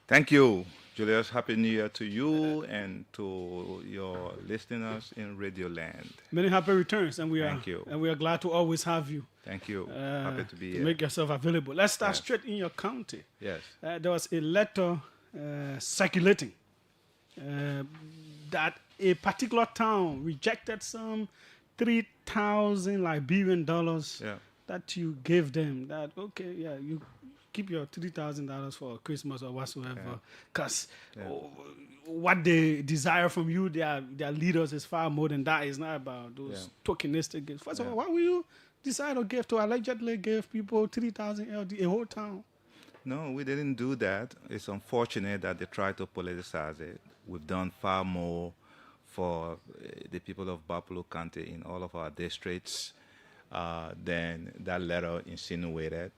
Thank you, Julius. Happy New Year to you and to your listeners in Radio Land.
Many happy returns, and we
Thank you.
And we are glad to always have you.
Thank you. Happy to be here.
Make yourself available. Let's start straight in your county.
Yes.
There was a letter circulating that a particular town rejected some 3,000 Liberian dollars that you gave them. That okay, yeah, you keep your $3,000 for Christmas or whatsoever, because what they desire from you, their leaders, is far more than that. It's not about those tokenistic gifts. First of all, why will you decide to give to allegedly give people 3,000 LD, a whole town?
No, we didn't do that. It's unfortunate that they tried to politicize it. We've done far more for the people of Bapolu County in all of our districts than that letter insinuated.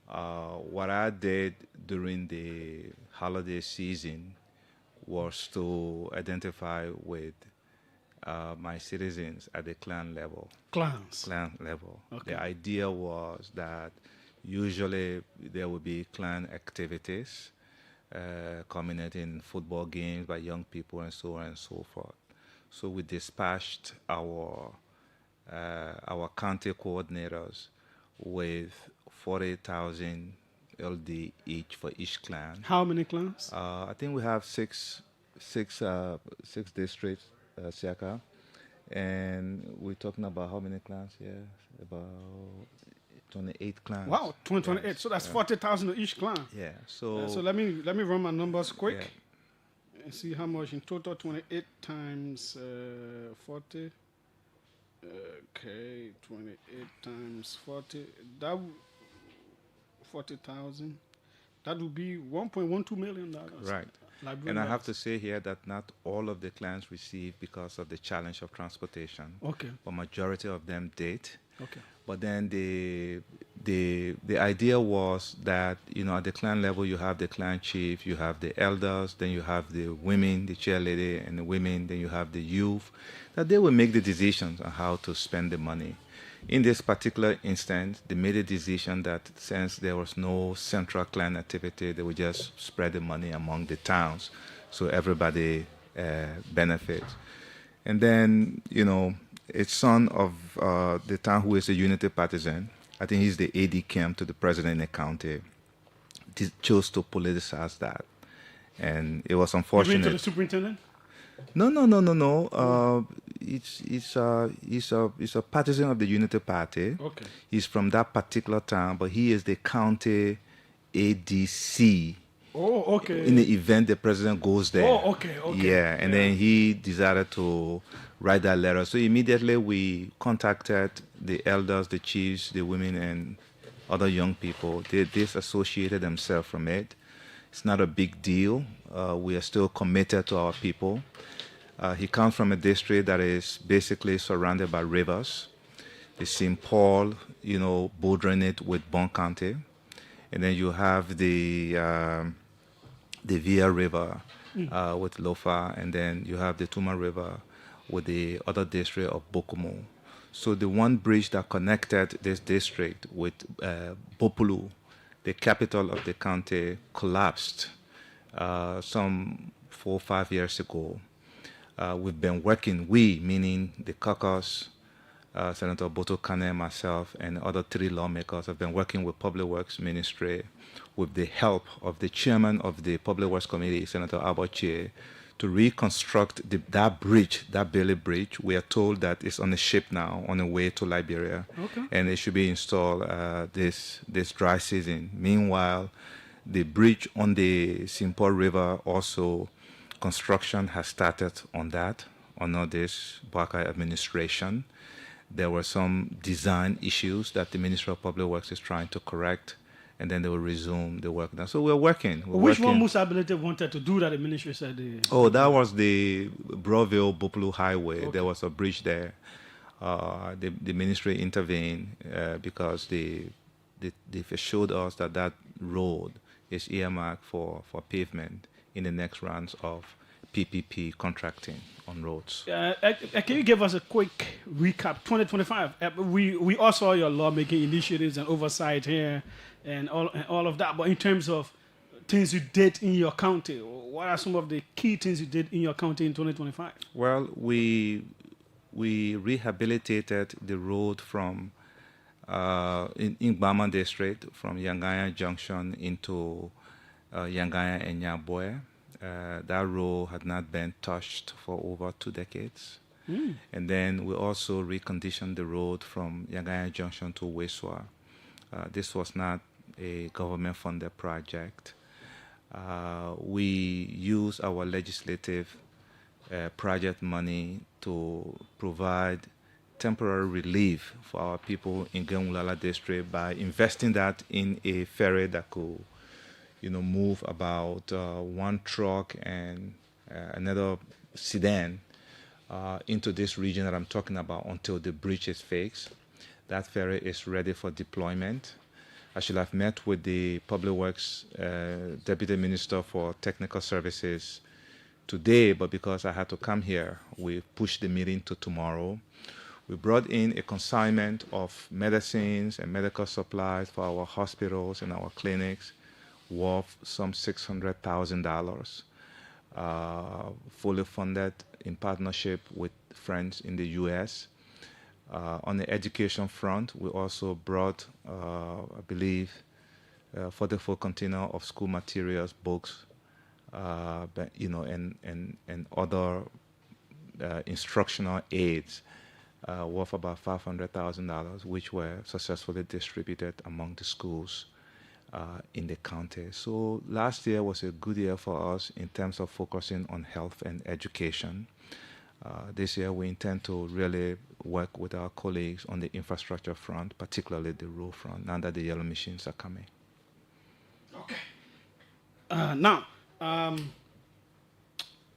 What I did during the holiday season was to identify with my citizens at the clan level. Clan level. Okay. The idea was that usually there would be clan activities, culminating football games by young people and so on and so forth. So we dispatched our county coordinators with 40,000 LD each for each clan.
How many clans?
I think we have six districts, Siaka, and we're talking about how many clans here? About 28 clans.
Wow, 28. Yes. So that's 40,000 to each clan.
Yeah. So
let me run my numbers quick and see how much in total. 28 times 40. Okay, 28 times 40. That 40,000. That would be $1.12 million.
Right. And I have to say here that not all of the clans received because of the challenge of transportation.
Okay.
But majority of them did.
Okay.
But then the idea was that, you know, at the clan level, you have the clan chief, you have the elders, then you have the women, the chairlady and the women, then you have the youth, that they will make the decisions on how to spend the money. In this particular instance, they made a decision that since there was no central clan activity, they would just spread the money among the towns so everybody benefits. And then, you know, a son of the town who is a unity partisan, I think he's the AD camp to the president in the county, chose to politicize that. And it was unfortunate.
You mean to the superintendent?
No. He's a partisan of the Unity Party.
Okay.
He's from that particular town, but he is the county ADC.
Oh, okay.
In the event the president goes there.
Oh, okay.
Yeah, and then he decided to write that letter. So immediately we contacted the elders, the chiefs, the women, and other young people. They disassociated themselves from it. It's not a big deal. We are still committed to our people. He comes from a district that is basically surrounded by rivers. The St. Paul, you know, bordering it with Bon County. And then you have the Via River with Lofa, and then you have the Tuma River with the other district of Bokomo. So the one bridge that connected this district with Bopulu, the capital of the county, collapsed some 4 or 5 years ago. We've been working, meaning the caucus, Senator Boto Kane, myself, and other 3 lawmakers have been working with Public Works Ministry with the help of the chairman of the Public Works Committee, Senator Abache, to reconstruct that bridge, that Bailey Bridge. We are told that it's on a ship now, on the way to Liberia, and it should be installed this dry season. Meanwhile, the bridge on the St. Paul River also, construction has started on that under this Barker administration. There were some design issues that the Ministry of Public Works is trying to correct, and then they will resume the work now. So we're working.
Which one Musa Ability wanted to do that the ministry said?
That was the Broville-Bopulu Highway. Okay. There was a bridge there. The ministry intervened because they assured us that road is earmarked for pavement in the next rounds of PPP contracting on roads.
Can you give us a quick recap? 2025. We all saw your lawmaking initiatives and oversight here, and all of that. But in terms of things you did in your county, what are some of the key things you did in your county in 2025?
Well, we rehabilitated the road from in Bama district from Yangaya Junction into Yangaya and Nyaboe. That road had not been touched for over 2 decades. And then we also reconditioned the road from Yangaya Junction to Weswa. This was not a government-funded project. We use our legislative project money to provide temporary relief for our people in Gemulala district by investing that in a ferry that could, move about 1 truck and another sedan into this region that I'm talking about until the bridge is fixed. That ferry is ready for deployment. I should have met with the Public Works Deputy Minister for Technical Services today, but because I had to come here, we pushed the meeting to tomorrow. We brought in a consignment of medicines and medical supplies for our hospitals and our clinics worth some $600,000, fully funded in partnership with friends in the U.S. On the education front, we also brought, I believe, 44 container of school materials, books, and other instructional aids worth about $500,000, which were successfully distributed among the schools in the county. So last year was a good year for us in terms of focusing on health and education. This year we intend to really work with our colleagues on the infrastructure front, particularly the road front, now that the yellow machines are coming.
Okay. Now,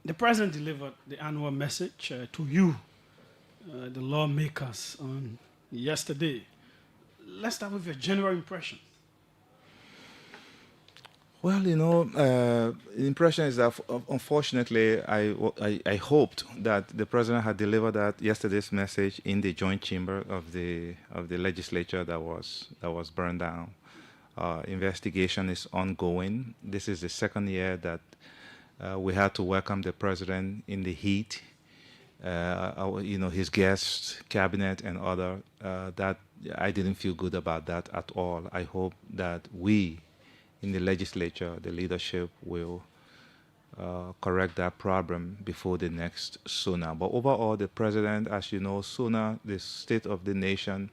the president delivered the annual message to you, the lawmakers, on yesterday. let's start with your general impression.
Well, the impression is that unfortunately, I hoped that the president had delivered that yesterday's message in the joint chamber of the legislature that was burned down. Investigation is ongoing. This is the second year that we had to welcome the president in the heat. His guests, cabinet, and other. That I didn't feel good about that at all. I hope that we in the legislature, the leadership will correct that problem before the next SONA. But overall, the president, as you know, SONA, the state of the nation,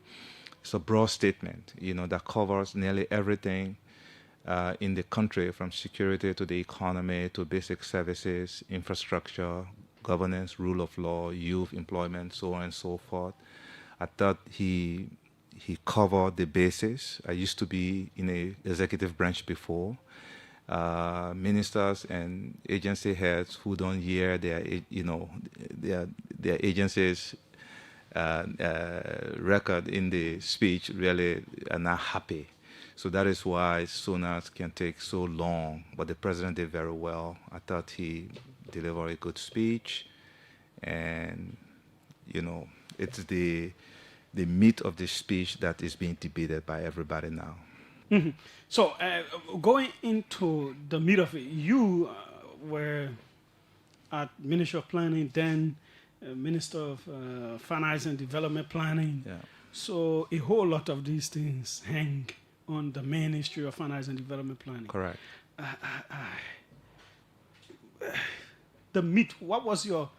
it's a broad statement, that covers nearly everything in the country, from security to the economy to basic services, infrastructure, governance, rule of law, youth employment, so on and so forth. I thought he covered the bases. I used to be in a executive branch before. Ministers and agency heads who don't hear their agencies record in the speech really are not happy. So that is why SONAs can take so long. But the president did very well. I thought he delivered a good speech, and it's the meat of the speech that is being debated by everybody now.
Mm-hmm. So, going into the meat of it, you were at Ministry of Planning, then Minister of Finance and Development Planning.
Yeah.
So, a whole lot of these things hang on the Ministry of Finance and Development Planning.
Correct.
The meat, what was your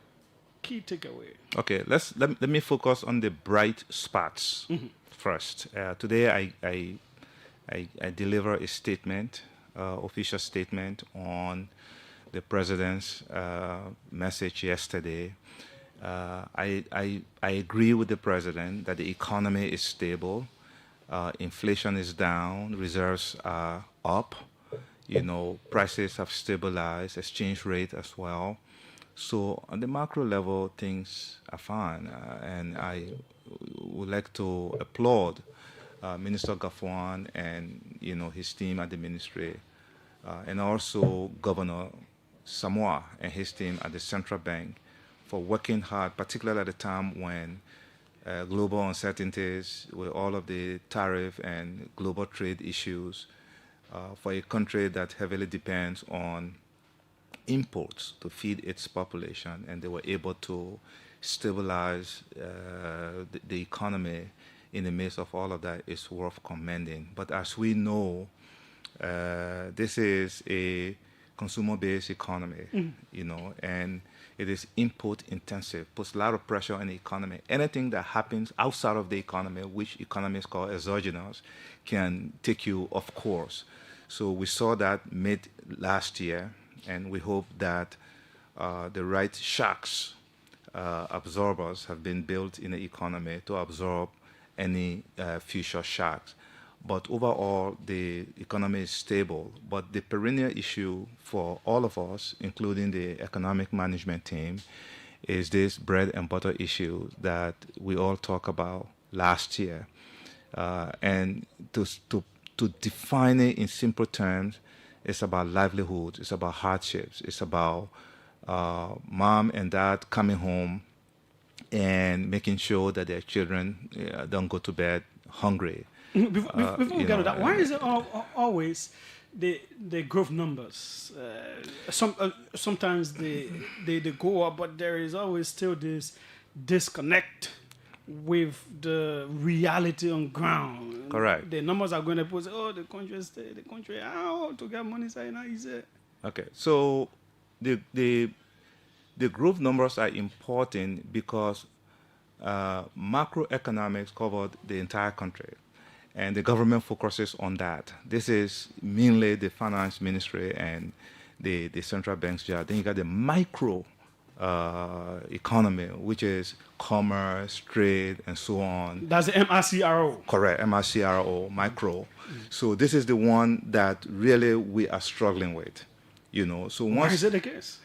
key takeaway?
Okay, let me focus on the bright spots first. Today, I deliver a statement, official statement on the president's message yesterday. I agree with the president that the economy is stable, inflation is down, reserves are up, prices have stabilized, exchange rate as well. So on the macro level, things are fine, and I would like to applaud Minister Gafwan and his team at the ministry, and also Governor Samoa and his team at the central bank for working hard, particularly at a time when global uncertainties with all of the tariff and global trade issues, for a country that heavily depends on imports to feed its population, and they were able to stabilize the economy in the midst of all of that is worth commending. But as we know, this is a consumer-based economy, and it is import intensive, puts a lot of pressure on the economy. Anything that happens outside of the economy, which economists call exogenous, can take you off course. So we saw that mid last year, and we hope that the right shocks, absorbers, have been built in the economy to absorb any future shocks. But overall, the economy is stable. But the perennial issue for all of us, including the economic management team, is this bread and butter issue that we all talked about last year. And to define it in simple terms, it's about livelihood, it's about hardships, it's about mom and dad coming home and making sure that their children don't go to bed hungry.
Before we get to that, why is it always the growth numbers? Sometimes they go up, but there is always still this disconnect with the reality on ground.
Correct.
The numbers are going to put, the country, how to get money is not easy.
Okay, so the growth numbers are important because macroeconomics covered the entire country, and the government focuses on that. This is mainly the finance ministry and the central bank's job. Then you got the micro economy, which is commerce, trade, and so on.
That's the MRCRO.
Correct, MRCRO, micro. So this is the one that really we are struggling with. So
why is it the case?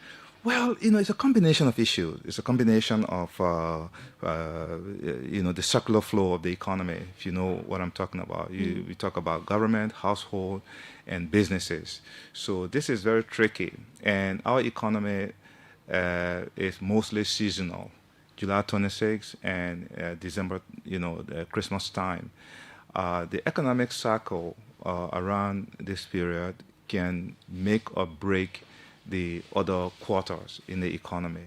Well, it's a combination of issues. It's a combination of, the circular flow of the economy, if you know what I'm talking about. We talk about government, household, and businesses. So this is very tricky. And our economy is mostly seasonal. July 26th and December, Christmas time. The economic cycle around this period can make or break the other quarters in the economy.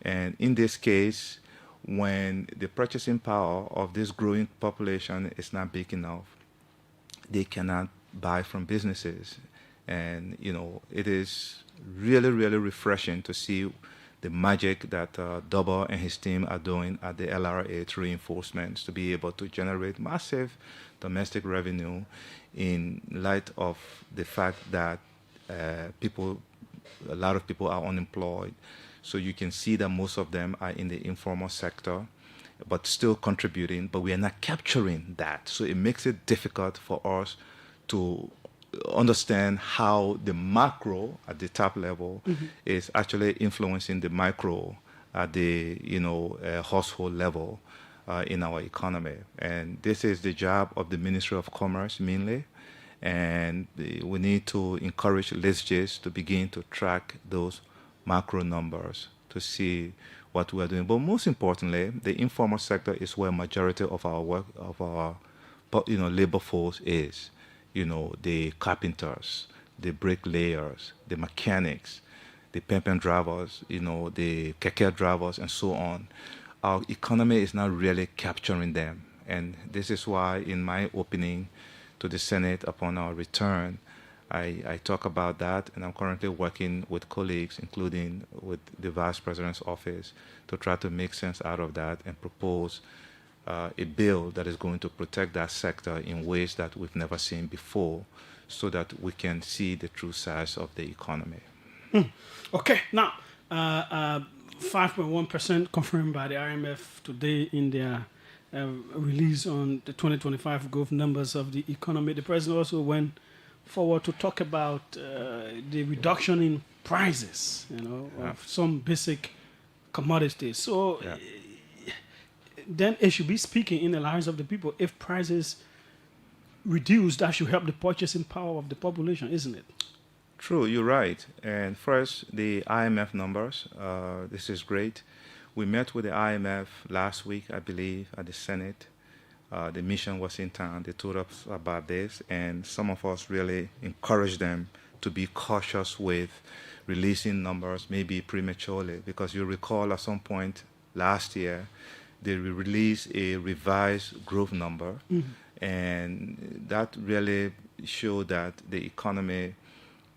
And in this case, when the purchasing power of this growing population is not big enough, they cannot buy from businesses. And, it is really, really refreshing to see the magic that Double and his team are doing at the LRA through reinforcements to be able to generate massive domestic revenue in light of the fact that a lot of people are unemployed. So you can see that most of them are in the informal sector, but still contributing, but we are not capturing that. So it makes it difficult for us to understand how the macro at the top level is actually influencing the micro at the household level in our economy. And this is the job of the Ministry of Commerce mainly. And we need to encourage legislators to begin to track those macro numbers to see what we're doing. But most importantly, the informal sector is where majority of our work, of our labor force is. The carpenters, the bricklayers, the mechanics, the pimping drivers, the keke drivers, and so on. Our economy is not really capturing them. And this is why in my opening to the Senate upon our return, I talk about that, and I'm currently working with colleagues, including with the Vice President's office, to try to make sense out of that and propose a bill that is going to protect that sector in ways that we've never seen before, so that we can see the true size of the economy.
Okay, now 5.1% confirmed by the IMF today in their release on the 2025 growth numbers of the economy. The president also went forward to talk about the reduction in prices, of some basic commodities. So then it should be speaking in the lives of the people. If prices reduce, that should help the purchasing power of the population, isn't it?
True, you're right. And first, the IMF numbers. This is great. We met with the IMF last week, I believe, at the Senate. The mission was in town. They told us about this, and some of us really encouraged them to be cautious with releasing numbers, maybe prematurely, because you recall at some point last year, they released a revised growth number, and that really showed that the economy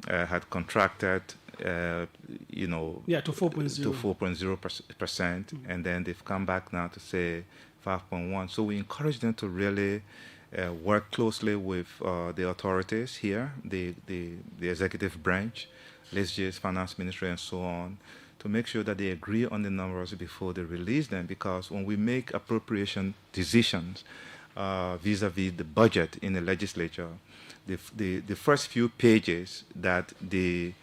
had contracted, to
4.0.
To 4.0%, and then they've come back now to say 5.1. So we encourage them to really work closely with the authorities here, the executive branch, legislatures, finance ministry, and so on, to make sure that they agree on the numbers before they release them. Because when we make appropriation decisions vis-a-vis the budget in the legislature, the first few pages that the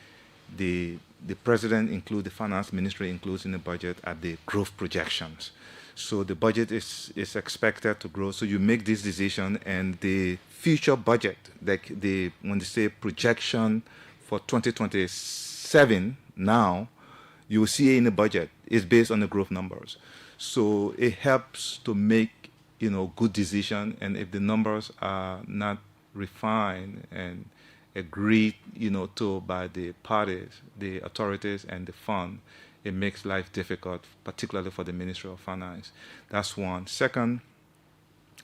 president includes, the finance ministry includes in the budget are the growth projections. So the budget is expected to grow. So you make this decision, and the future budget, like when they say projection for 2027 now, you will see it in the budget. It's based on the growth numbers. So it helps to make good decision. And if the numbers are not refined and agreed to by the parties, the authorities, and the fund, it makes life difficult, particularly for the Ministry of Finance. That's one. Second,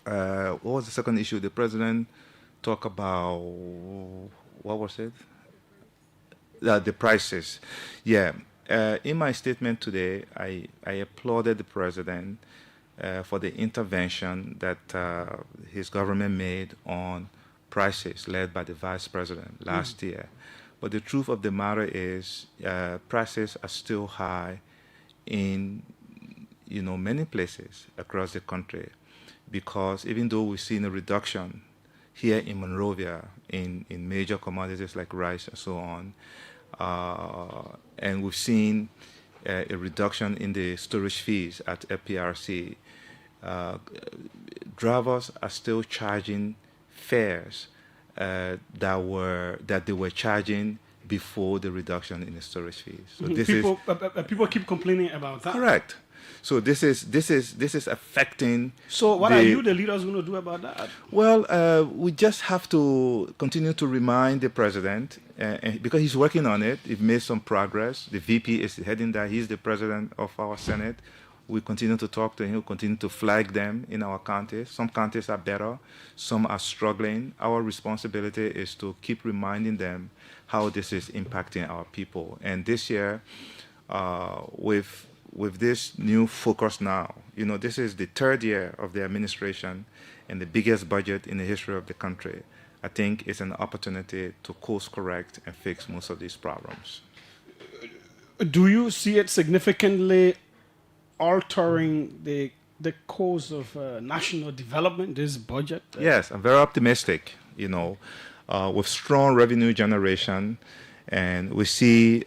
what was the second issue? The president talked about, what was it? The prices. Yeah. In my statement today, I applauded the president for the intervention that his government made on prices led by the vice president last year. But the truth of the matter is prices are still high in many places across the country, because even though we've seen a reduction here in Monrovia in major commodities like rice and so on, And we've seen a reduction in the storage fees at FPRC. Drivers are still charging fares that they were charging before the reduction in the storage fees. So this
people keep complaining about that.
correct. So this is affecting.
So what are you, the leaders, going to do about that?
Well, we just have to continue to remind the president, because he's working on it. He's made some progress. The VP is heading that. He's the president of our Senate. We continue to talk to him, continue to flag them in our counties. Some counties are better, some are struggling. Our responsibility is to keep reminding them how this is impacting our people. And this year, with this new focus now, this is the third year of the administration and the biggest budget in the history of the country. I think it's an opportunity to course correct and fix most of these problems.
Do you see it significantly altering the course of national development, this budget?
Yes, I'm very optimistic, with strong revenue generation, and we see,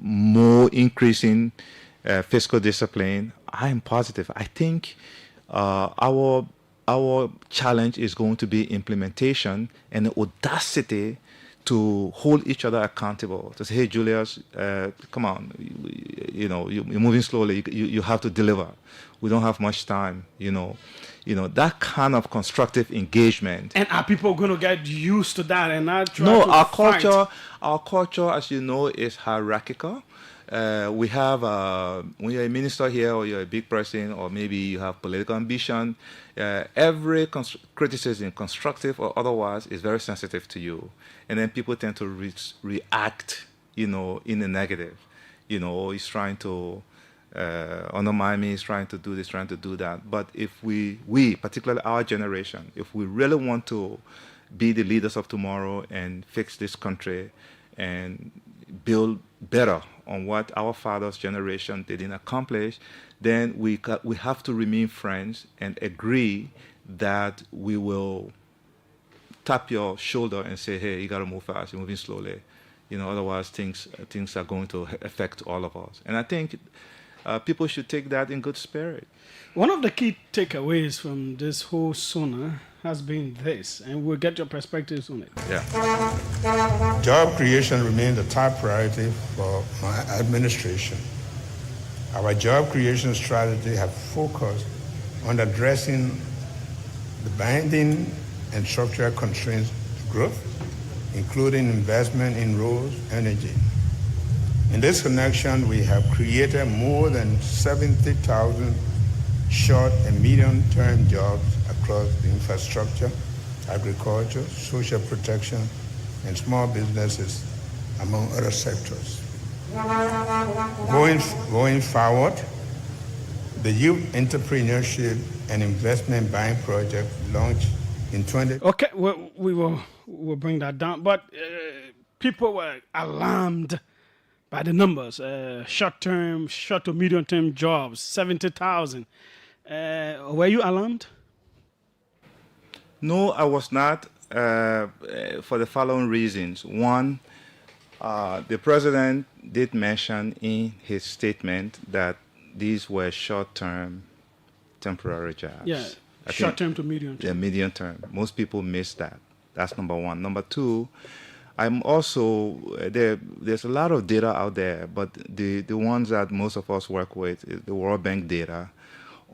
more increasing fiscal discipline. I am positive. I think our challenge is going to be implementation and the audacity to hold each other accountable. To say, hey, Julius, come on, you're moving slowly. You have to deliver. We don't have much time. That kind of constructive engagement.
And are people going to get used to that and not try
No,
to
our culture, as you know, is hierarchical. We have, when you're a minister here or you're a big person or maybe you have political ambition, every criticism, constructive or otherwise, is very sensitive to you. And then people tend to react, in the negative. He's trying to undermine me, he's trying to do this, trying to do that. But if we, particularly our generation, if we really want to be the leaders of tomorrow and fix this country and build better on what our father's generation didn't accomplish, then we have to remain friends and agree that we will tap your shoulder and say, hey, you got to move fast, you're moving slowly. Otherwise things are going to affect all of us. And I think people should take that in good spirit.
One of the key takeaways from this whole SONA has been this, and we'll get your perspectives on it.
Yeah. Job creation remains a top priority for my administration. Our job creation strategy has focused on addressing the binding and structural constraints to growth, including investment in roads, energy. In this connection, we have created more than 70,000 short and medium-term jobs across the infrastructure, agriculture, social protection, and small businesses, among other sectors. Going forward, the Youth Entrepreneurship and Investment Bank project launched in 20...
Okay, we'll bring that down. But people were alarmed by the numbers. Short to medium-term jobs, 70,000. Were you alarmed?
No, I was not, for the following reasons. One, the president did mention in his statement that these were short-term, temporary jobs.
Yeah, short-term to medium-term.
Yeah, medium-term. Most people miss that. That's number one. Number two, I'm also, there's a lot of data out there, but the ones that most of us work with is the World Bank data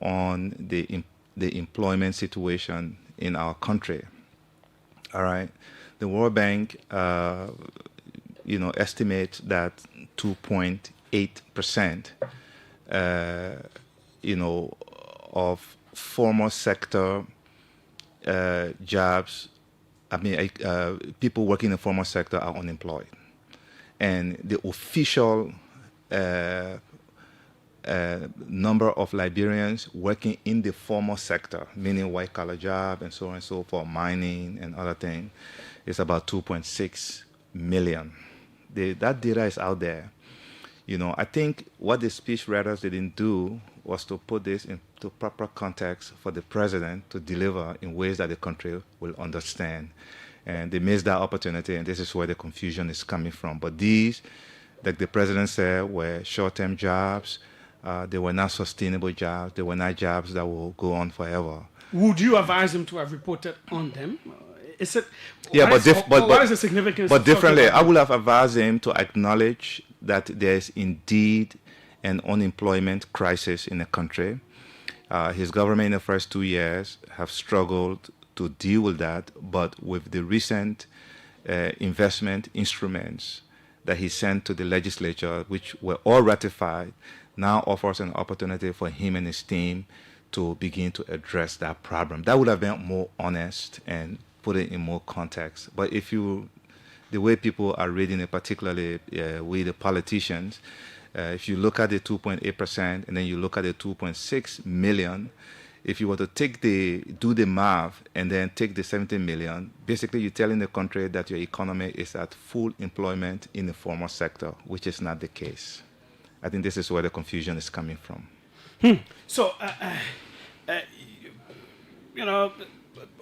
on the employment situation in our country. All right, the World Bank, estimates that 2.8%, of formal sector jobs. People working in the formal sector are unemployed, and the official number of Liberians working in the formal sector, meaning white-collar job and so on and so forth, mining and other things, is about 2.6 million. That data is out there. I think what the speech writers didn't do was to put this into proper context for the president to deliver in ways that the country will understand. and they missed that opportunity, and this is where the confusion is coming from. But these, like the president said, were short-term jobs. They were not sustainable jobs. They were not jobs that will go on forever.
Would you advise him to have reported on them? Is it?
Yeah,
what
but
is the significance?
But
of talking
differently,
about
I would have advised him to acknowledge that there is indeed an unemployment crisis in the country. His government in the first 2 years have struggled to deal with that, but with the recent investment instruments that he sent to the legislature, which were all ratified, now offers an opportunity for him and his team to begin to address that problem. That would have been more honest and put it in more context. But the way people are reading it, particularly we the politicians, if you look at the 2.8% and then you look at the 2.6 million, if you were to do the math and then take the 17 million, basically you're telling the country that your economy is at full employment in the formal sector, which is not the case. I think this is where the confusion is coming from.
So,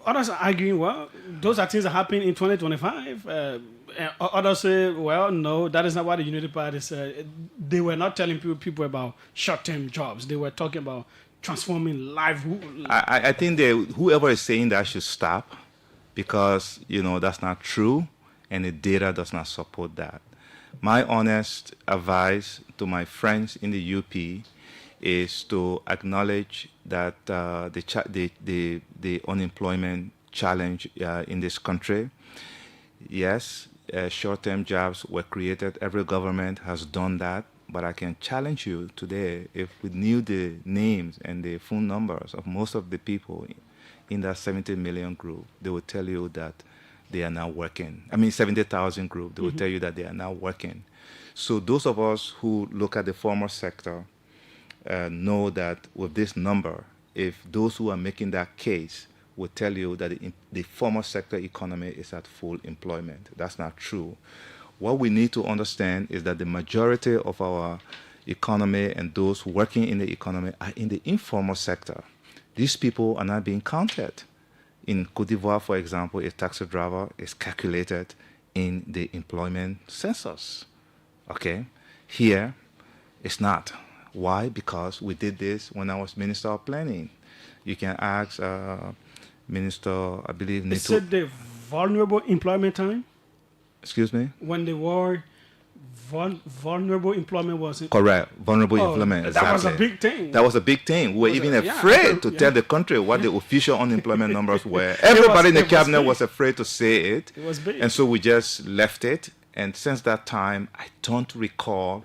others are arguing, well, those are things that happen in 2025. Others say, well, no, that is not what the Unity Party said. They were not telling people about short-term jobs. They were talking about transforming life.
I think whoever is saying that should stop, because, that's not true, and the data does not support that. My honest advice to my friends in the UP is to acknowledge that the unemployment challenge in this country. Yes, short-term jobs were created. Every government has done that. But I can challenge you today, if we knew the names and the phone numbers of most of the people in that 70 million group, they would tell you that they are now working. 70,000 group, they would tell you that they are now working. So those of us who look at the formal sector know that with this number, if those who are making that case would tell you that the formal sector economy is at full employment. That's not true. What we need to understand is that the majority of our economy and those working in the economy are in the informal sector. These people are not being counted. In Cote d'Ivoire, for example, a taxi driver is calculated in the employment census. Okay? Here, it's not. Why? Because we did this when I was Minister of Planning. You can ask Minister, I believe...
Is it the vulnerable employment time?
Excuse me?
When the war, vulnerable employment was...
Correct. Vulnerable employment, exactly.
That was a big thing.
That was a big thing. We were even afraid to tell the country what the official unemployment numbers were. Everybody in the cabinet was afraid to say it.
It was big.
And so we just left it. And since that time, I don't recall,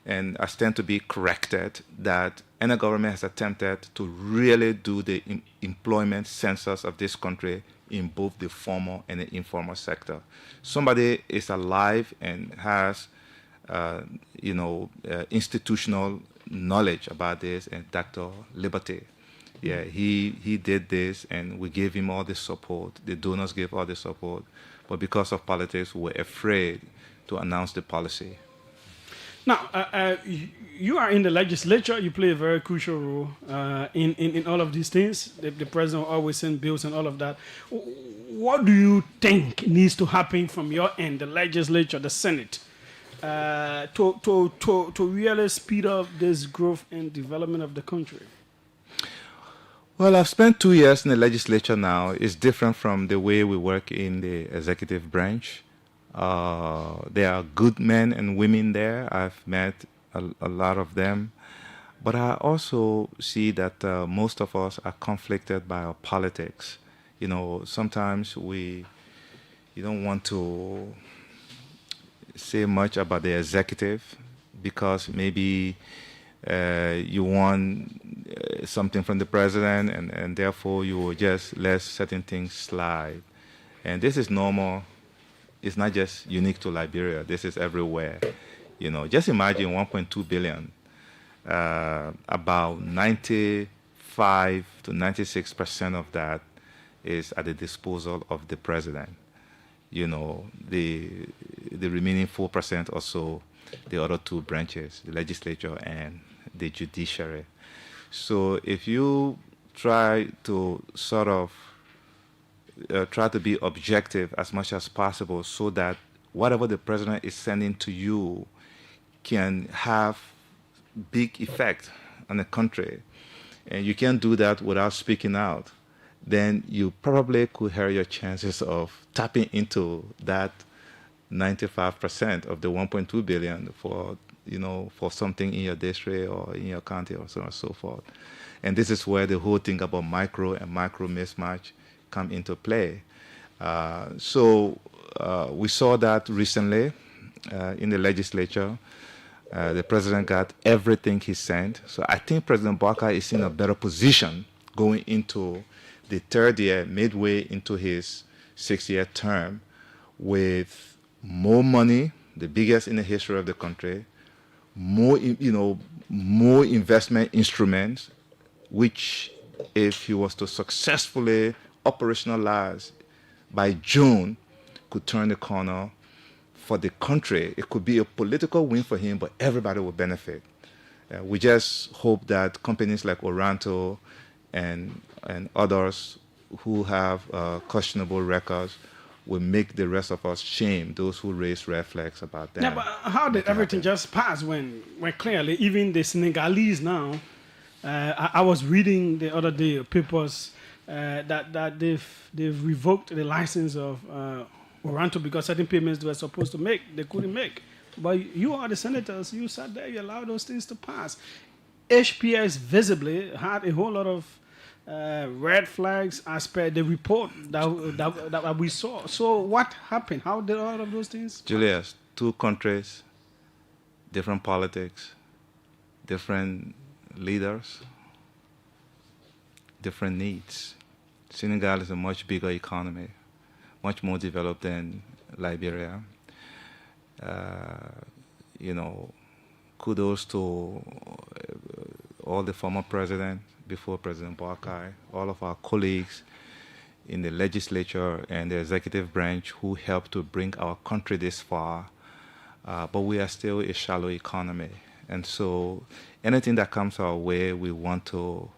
and I stand to be corrected, that any government has attempted to really do the employment census of this country in both the formal and the informal sector. Somebody is alive and has, institutional knowledge about this, and Dr. Liberty. Yeah, he did this, and we gave him all the support. The donors gave all the support. But because of politics, we were afraid to announce the policy.
Now, you are in the legislature. You play a very crucial role in all of these things. The president always send bills and all of that. What do you think needs to happen from your end, the legislature, the Senate, to really speed up this growth and development of the country?
Well, I've spent 2 years in the legislature now. It's different from the way we work in the executive branch. There are good men and women there. I've met a lot of them. But I also see that most of us are conflicted by our politics. Sometimes you don't want to say much about the executive because maybe you want something from the president, and therefore you will just let certain things slide. And this is normal. It's not just unique to Liberia. This is everywhere. Just imagine 1.2 billion. About 95 to 96% of that is at the disposal of the president. The remaining 4% or so, the other two branches, the legislature and the judiciary. So if you try to sort of try to be objective as much as possible so that whatever the president is sending to you can have big effect on the country. And you can't do that without speaking out. Then you probably could hurt your chances of tapping into that 95% of the 1.2 billion for for something in your district or in your county or so on and so forth. And this is where the whole thing about micro and macro mismatch come into play. So we saw that recently in the legislature. The president got everything he sent. So I think President Barker is in a better position going into the third year, midway into his 6-year term, with more money, the biggest in the history of the country, more investment instruments, which if he was to successfully operationalize by June, could turn the corner for the country. It could be a political win for him, but everybody will benefit. We just hope that companies like Oranto and others who have questionable records will make the rest of us shame those who raise red flags about them.
Yeah, but how did everything just pass when clearly even the Senegalese now, I was reading the other day papers that they've revoked the license of Oranto because certain payments they were supposed to make, they couldn't make. But you are the senators, you sat there, you allowed those things to pass. HPX visibly had a whole lot of red flags as per the report that we saw. So what happened? How did all of those things?
Julius, two countries, different politics, different leaders, different needs. Senegal is a much bigger economy, much more developed than Liberia. Kudos to all the former presidents before President Barkai, all of our colleagues in the legislature and the executive branch who helped to bring our country this far. But we are still a shallow economy. And so anything that comes our way, we want to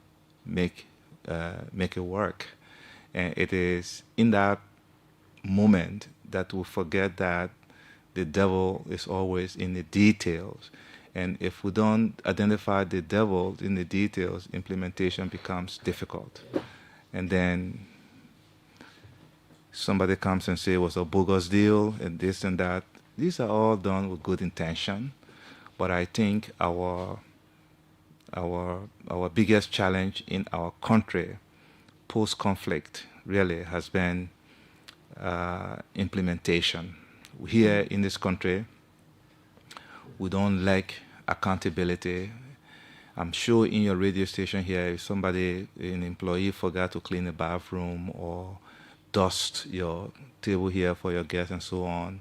make it work. And it is in that moment that we forget that the devil is always in the details. And if we don't identify the devil in the details, implementation becomes difficult. And then somebody comes and says it was a bogus deal and this and that. These are all done with good intention. But I think our biggest challenge in our country post-conflict really has been implementation. Here in this country, we don't lack accountability. I'm sure in your radio station here, if somebody, an employee, forgot to clean the bathroom or dust your table here for your guests and so on,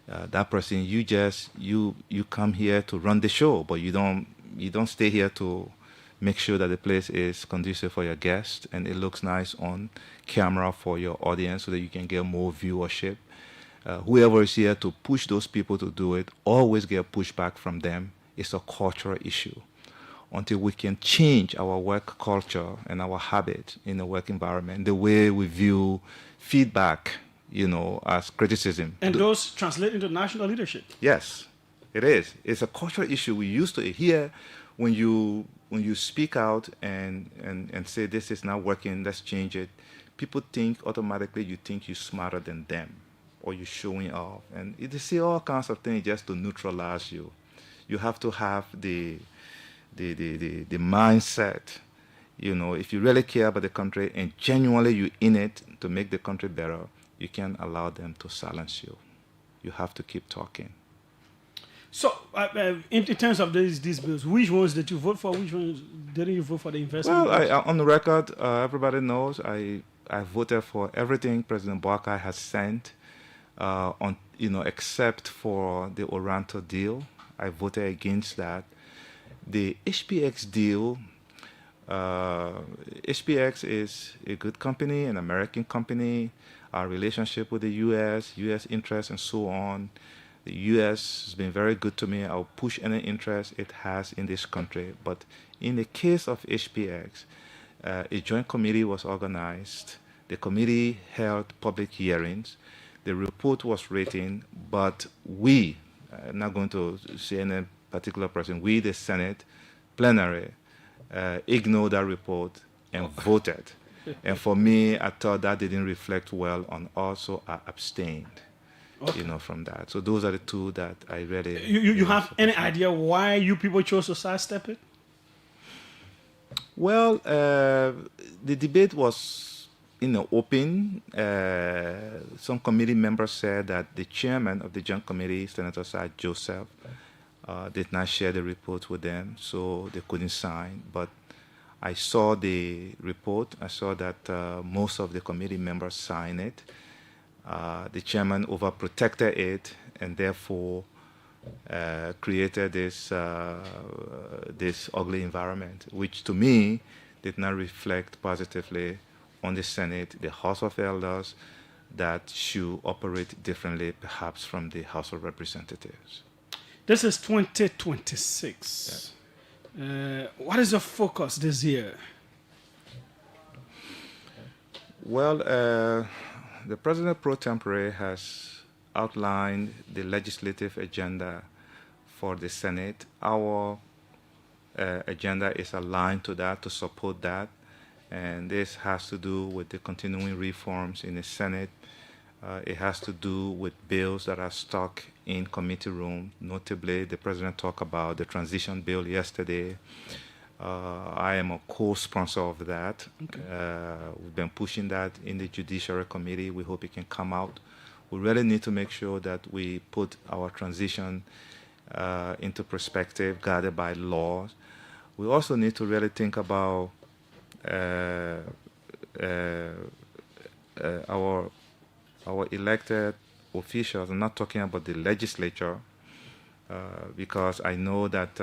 that person, you come here to run the show, but you don't stay here to make sure that the place is conducive for your guests and it looks nice on camera for your audience so that you can get more viewership. Whoever is here to push those people to do it, always get pushback from them. It's a cultural issue. Until we can change our work culture and our habit in the work environment, the way we view feedback, as criticism.
And those translate into national leadership.
Yes, it is. It's a cultural issue. We used to hear when you speak out and say this is not working, let's change it. People think automatically you think you're smarter than them, or you're showing off, and they say all kinds of things just to neutralize you. You have to have the mindset. If you really care about the country and genuinely you're in it to make the country better, you can't allow them to silence you. You have to keep talking.
So, in terms of these bills, which ones did you vote for? Which ones didn't you vote for the investment?
Well, on the record, everybody knows I voted for everything President Barkai has sent. Except for the Oranto deal, I voted against that. The HPX deal, HPX is a good company, an American company. Our relationship with the U.S. interests, and so on. The U.S. has been very good to me. I'll push any interest it has in this country. But in the case of HPX, a joint committee was organized The committee held public hearings. The report was written, but we, I'm not going to say any particular person, we, the Senate plenary, ignored that report and voted. And for me, I thought that didn't reflect well on us, so I abstained, from that. So those are the two that I really...
You have any idea why you people chose to sidestep it?
Well, the debate was open. Some committee members said that the chairman of the Joint Committee, Senator Sir Joseph, did not share the report with them, so they couldn't sign. But I saw the report. I saw that most of the committee members signed it. The chairman overprotected it and therefore created this ugly environment, which to me did not reflect positively on the Senate, the House of Elders, that should operate differently perhaps from the House of Representatives.
This is 2026. Yeah. What is your focus this year?
Well, the President pro tempore has outlined the legislative agenda for the Senate. Our agenda is aligned to that, to support that. And this has to do with the continuing reforms in the Senate. It has to do with bills that are stuck in committee room. Notably, the President talked about the transition bill yesterday. I am a co-sponsor of that. Okay. We've been pushing that in the Judiciary Committee. We hope it can come out. We really need to make sure that we put our transition into perspective, guided by laws. We also need to really think about our elected officials. I'm not talking about the legislature, because I know that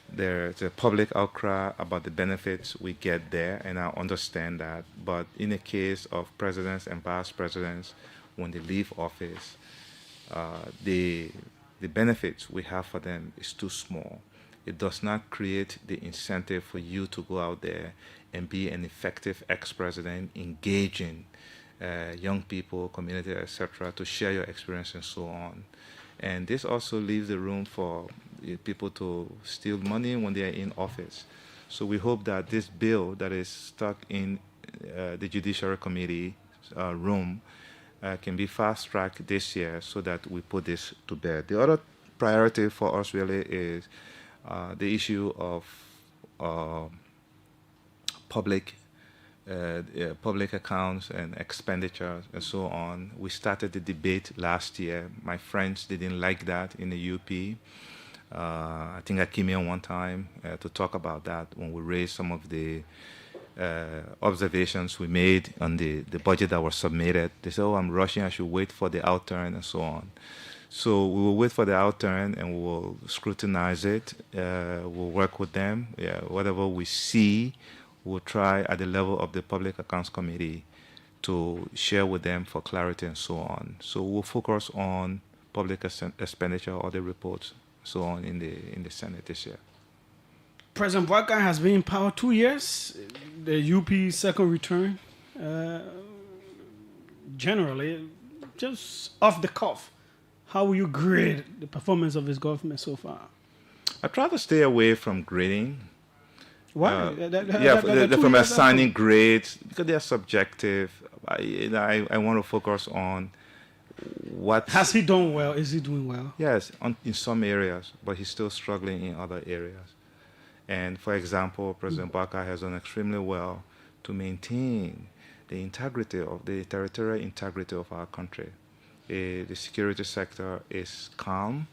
there's a public outcry about the benefits we get there, and I understand that. But in the case of presidents and vice presidents, when they leave office, the benefits we have for them is too small. It does not create the incentive for you to go out there and be an effective ex-president, engaging young people, community, etc., to share your experience and so on. And this also leaves the room for people to steal money when they are in office. So we hope that this bill that is stuck in the Judiciary Committee room can be fast-tracked this year so that we put this to bed. The other priority for us really is the issue of public accounts and expenditures and so on. We started the debate last year. My friends didn't like that in the UP. I think I came here one time to talk about that when we raised some of the observations we made on the budget that was submitted. They said, oh, I'm rushing, I should wait for the outturn and so on. So we will wait for the outturn and we will scrutinize it. We'll work with them. Yeah, whatever we see, we'll try at the level of the Public Accounts Committee to share with them for clarity and so on. So we'll focus on public expenditure, audit reports, so on in the Senate this year.
President Boakai has been in power 2 years. The UP second return, generally, just off the cuff, how will you grade the performance of his government so far?
I try to stay away from grading.
Why?
From assigning grades, because they are subjective. I want to focus on what...
Has he done well? Is he doing well?
Yes, in some areas, but he's still struggling in other areas. And for example, President Boakai has done extremely well to maintain the integrity of the territorial integrity of our country. The security sector is calm.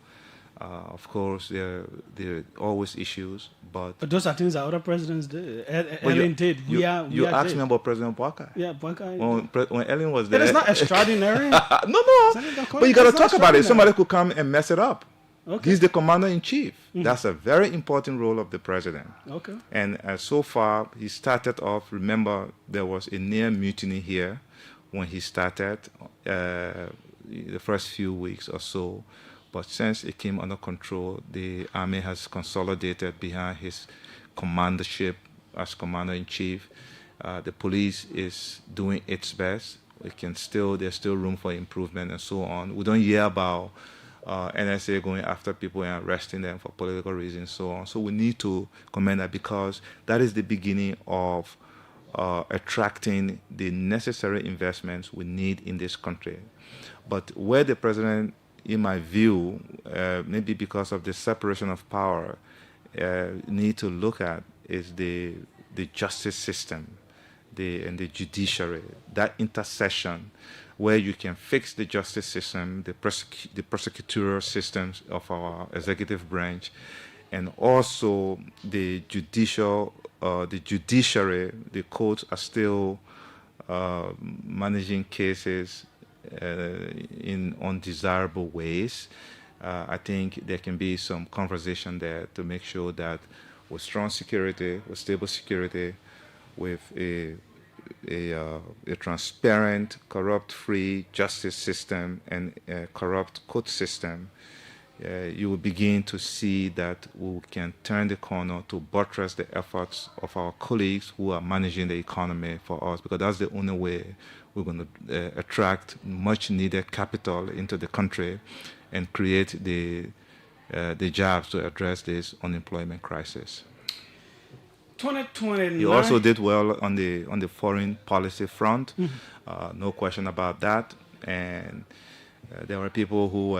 Of course, there are always issues, but
those are things that other presidents did. Ellen did.
You asked me about President Boakai.
Yeah, Boakai.
When Ellen was there,
it is not extraordinary.
No. But you got to talk about it. Somebody could come and mess it up. Okay. He's the commander-in-chief. Mm-hmm. That's a very important role of the president. Okay. And so far, he started off, remember, there was a near mutiny here when he started the first few weeks or so. But since it came under control, the army has consolidated behind his commandership as commander-in-chief. The police is doing its best. There's still room for improvement and so on. We don't hear about NSA going after people and arresting them for political reasons and so on. So we need to commend that, because that is the beginning of attracting the necessary investments we need in this country. But where the president, in my view, maybe because of the separation of power, need to look at is the justice system and the judiciary, that intersection where you can fix the justice system, the prosecutorial systems of our executive branch, and also the judiciary. The courts are still managing cases in undesirable ways. I think there can be some conversation there to make sure that with strong security, with stable security, with a transparent, corrupt-free justice system and a corrupt court system, you will begin to see that we can turn the corner to buttress the efforts of our colleagues who are managing the economy for us, because that's the only way we're going to attract much-needed capital into the country and create the jobs to address this unemployment crisis.
2029.
You also did well on the foreign policy front, no question about that. And there were people who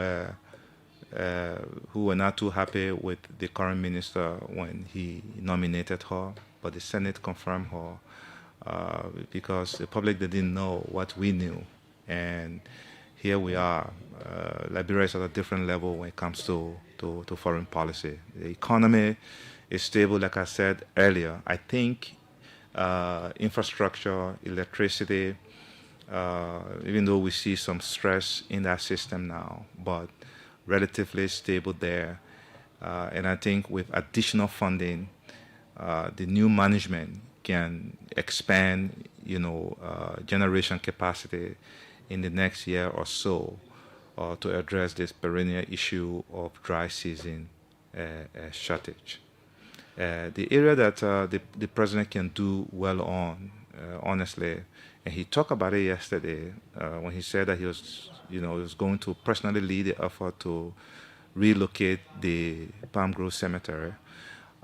were not too happy with the current minister when he nominated her, but the Senate confirmed her because the public didn't know what we knew. And here we are. Liberia is at a different level when it comes to foreign policy. The economy is stable, like I said earlier. I think infrastructure, electricity, even though we see some stress in that system now, but relatively stable there. And I think with additional funding, the new management can expand, generation capacity in the next year or so to address this perennial issue of dry season shortage. The area that the president can do well on, honestly, and he talked about it yesterday when he said that he was going to personally lead the effort to relocate the Palm Grove Cemetery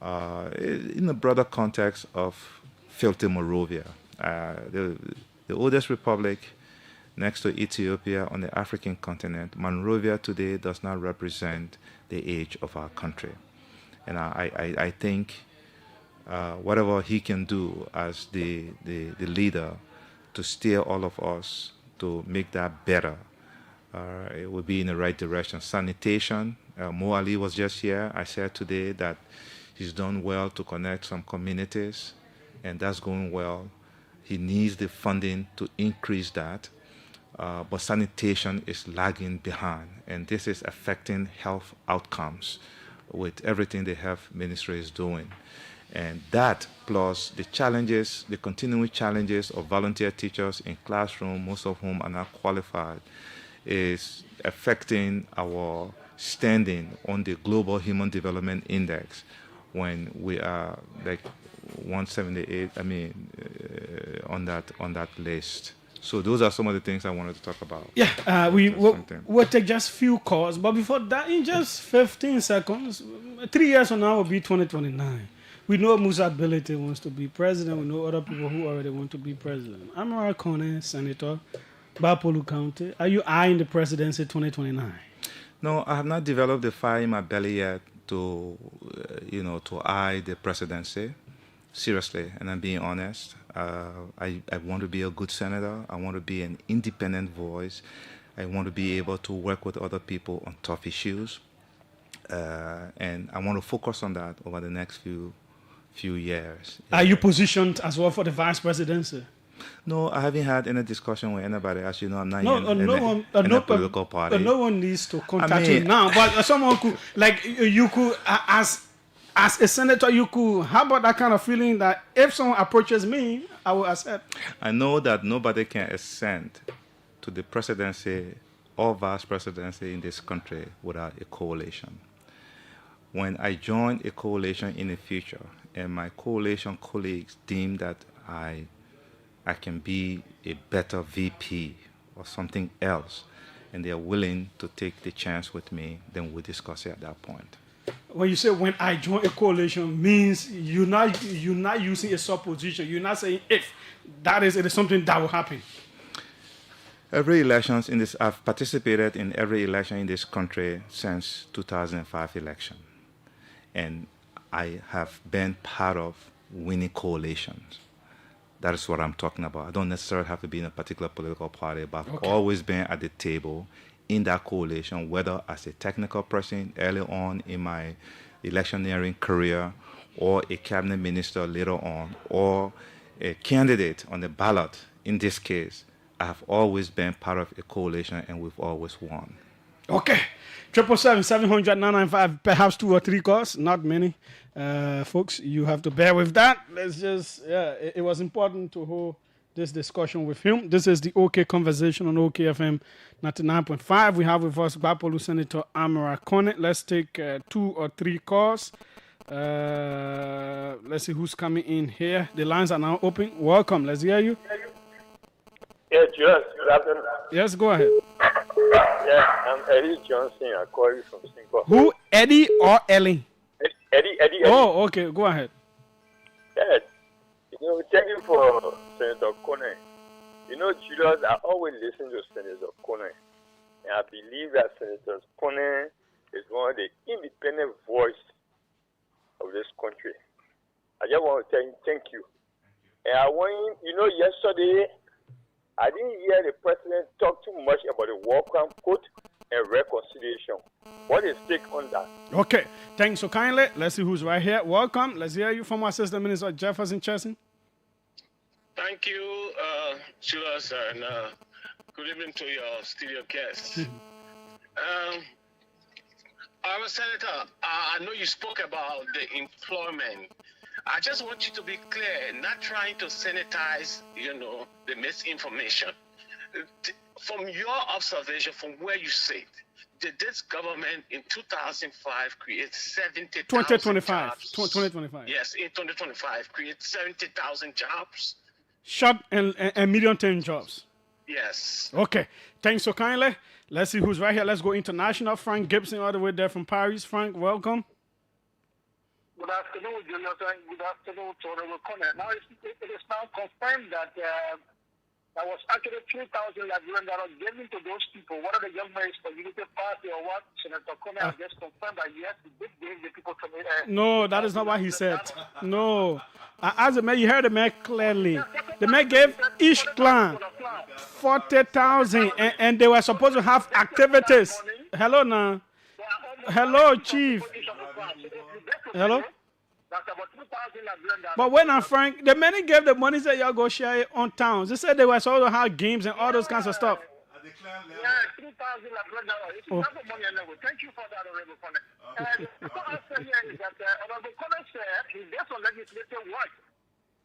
in the broader context of filthy Morovia, the oldest republic next to Ethiopia on the African continent. Monrovia today does not represent the age of our country. And I think whatever he can do as the leader to steer all of us to make that better, it will be in the right direction. Sanitation, Mo Ali was just here. I said today that he's done well to connect some communities, and that's going well. He needs the funding to increase that. But sanitation is lagging behind, and this is affecting health outcomes with everything the health ministry is doing. And that, plus the challenges, the continuing challenges of volunteer teachers in classroom, most of whom are not qualified, is affecting our standing on the Global Human Development Index when we are like 178, on that list. So those are some of the things I wanted to talk about.
Yeah, we'll take just few calls, but before that, in just 15 seconds, 3 years from now will be 2029. We know Musa Ability wants to be president. We know other people who already want to be president. I'm a Kone, Senator, Bapolu County. Are you eyeing the presidency 2029?
No, I have not developed the fire in my belly yet to eye the presidency. Seriously, and I'm being honest. I want to be a good senator. I want to be an independent voice. I want to be able to work with other people on tough issues. And I want to focus on that over the next few years.
Are you positioned as well for the vice presidency?
No, I haven't had any discussion with anybody. As you know, I'm not in a political party.
No one needs to contact you now. But someone could, you could, as a senator, you could. How about that kind of feeling that if someone approaches me, I will accept?
I know that nobody can ascend to the presidency or vice presidency in this country without a coalition. When I join a coalition in the future, and my coalition colleagues deem that I I can be a better VP or something else, and they are willing to take the chance with me, then we'll discuss it at that point.
When you say when I join a coalition, means you're not using a supposition. You're not saying if that is, it is something that will happen.
Every elections in this, I've participated in every election in this country since 2005 election, and I have been part of winning coalitions. That is what I'm talking about. I don't necessarily have to be in a particular political party, but I've always been at the table in that coalition, whether as a technical person early on in my electioneering career, or a cabinet minister later on, or a candidate on the ballot. In this case, I have always been part of a coalition, and we've always won.
Okay. 777-700-995, perhaps 2 or 3 calls, not many. Folks, you have to bear with that. Let's just, it was important to hold this discussion with him. This is the OK Conversation on OKFM 99.5. We have with us Bapolu Senator Amara Kone. Let's take 2 or 3 calls. Let's see who's coming in here. The lines are now open. Welcome. Let's hear you.
Yeah, Julius, good afternoon.
Yes, go ahead.
Yeah, I'm Eddie Johnson. I call you from Singapore.
Who? Eddie or Ellie?
Eddie.
Oh, okay. Go ahead.
Yeah. Thank you for Senator Kone. Julius, I always listen to Senator Kone. And I believe that Senator Kone is one of the independent voice of this country. I just want to thank you. And I want yesterday, I didn't hear the president talk too much about the war crime court and reconciliation. What is take on that?
Okay, thanks so kindly. Let's see who's right here. Welcome. Let's hear you from our Assistant Minister Jefferson Chesson.
Thank you, Julius, and good evening to your studio guests. Our Senator, I know you spoke about the employment. I just want you to be clear, not trying to sanitize, the misinformation. From your observation, from where you sit, did this government in 2005 create 70,000 jobs?
2025.
Yes, in 2025, create 70,000 jobs?
Short and medium-term jobs.
Yes.
Okay, thanks so kindly. Let's see who's right here. Let's go international. Frank Gibson, all the way there from Paris. Frank, welcome.
Good afternoon, Julius, and good afternoon to Honorable Connor. Now, it is now confirmed that there was actually 3,000 Liberians that were given to those people. Whether the government is for Unity Party or what, Senator Connor has just confirmed that yes, he did give the people to me.
No, that is not what he said. No. As the man, you heard the man clearly. The man gave each clan 40,000, and they were supposed to have activities. Hello, now. Hello, Chief. Hello? But when I'm Frank, the many gave the money that y'all go share it on towns. They said they were supposed to have games and all those kinds of stuff.
Yeah, 3,000 money anyway. Thank you for that, Honorable Connor. And what I said here is that Honorable Connor said he based on legislative work,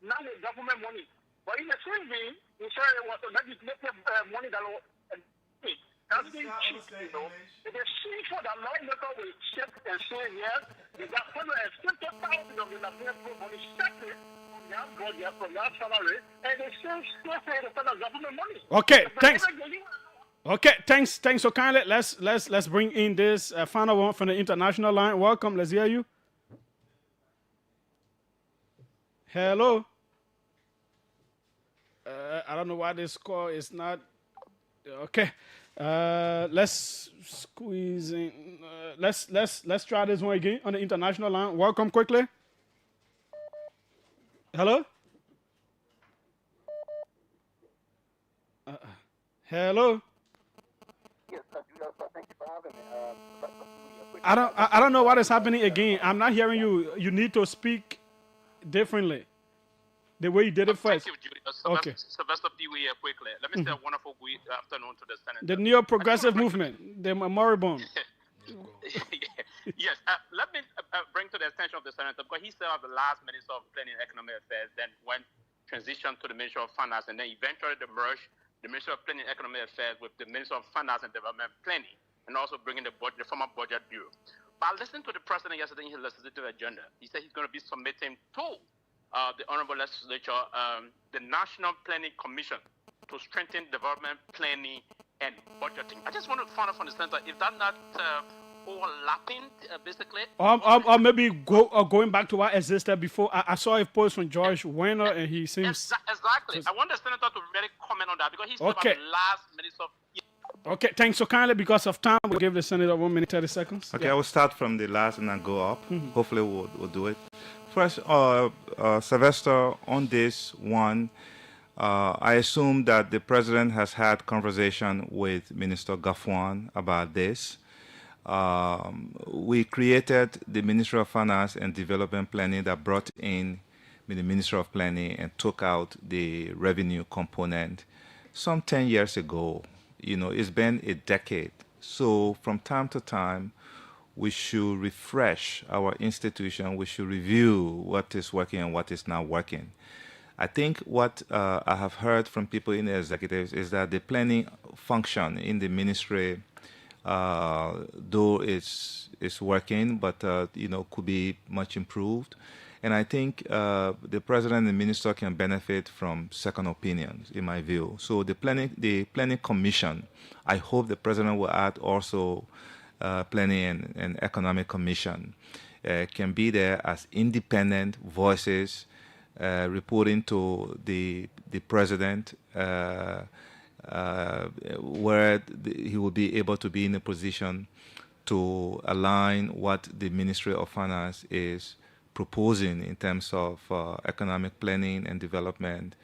not with government money. But in the same vein, he said it was a legislative money that was that's being cheap, It is shameful that lawmaker will sit and say, yes, they got 150,000 of the Nigerian money separate from their budget, from their salary, and they still say the federal government money.
Okay, thanks. Okay, thanks so kindly. Let's bring in this final one from the international line. Welcome. Let's hear you. Hello. I don't know why this call is not okay. Let's squeeze in. Let's try this one again on the international line. Welcome quickly. Hello. Hello.
Yes, thank you for having me.
I don't know what is happening again. I'm not hearing you. You need to speak differently. The way you did it first.
Thank you, Julius.
Okay.
Sylvester P. here quickly. Let me say a wonderful good afternoon to the Senator.
The neo-progressive movement, the moribund.
Yes. Let me bring to the attention of the Senator, because he served the last Minister of Planning and Economic Affairs, then went transition to the Minister of Finance, and then eventually they merged the Minister of Planning and Economic Affairs with the Minister of Finance and Development Planning, and also bringing the former Budget Bureau. But I listened to the President yesterday in his legislative agenda. He said he's going to be submitting to the Honorable Legislature, the National Planning Commission to strengthen development planning and budgeting. I just want to find out from the center if that's not overlapping, basically.
Or maybe going back to what existed before. I saw a post from George Werner, and he seems...
Exactly. I want the senator to really comment on that because he's about the last minutes of...
Okay, thanks. So kindly, because of time, we'll give the senator 1 minute, 30 seconds.
Okay, I will start from the last and then go up. Hopefully we'll do it. First, Sylvester, on this one, I assume that the president has had conversation with Minister Gafwan about this. We created the Ministry of Finance and Development Planning that brought in the Ministry of Planning and took out the revenue component some 10 years ago. You know, it's been a decade. So from time to time, we should refresh our institution. We should review what is working and what is not working. I think what I have heard from people in the executives is that the planning function in the ministry, though it's working, but could be much improved. And I think the president and the minister can benefit from second opinions, in my view. So the planning commission, I hope the president will add also planning and economic commission can be there as independent voices reporting to the president, where he will be able to be in a position to align what the Ministry of Finance is proposing in terms of economic planning and development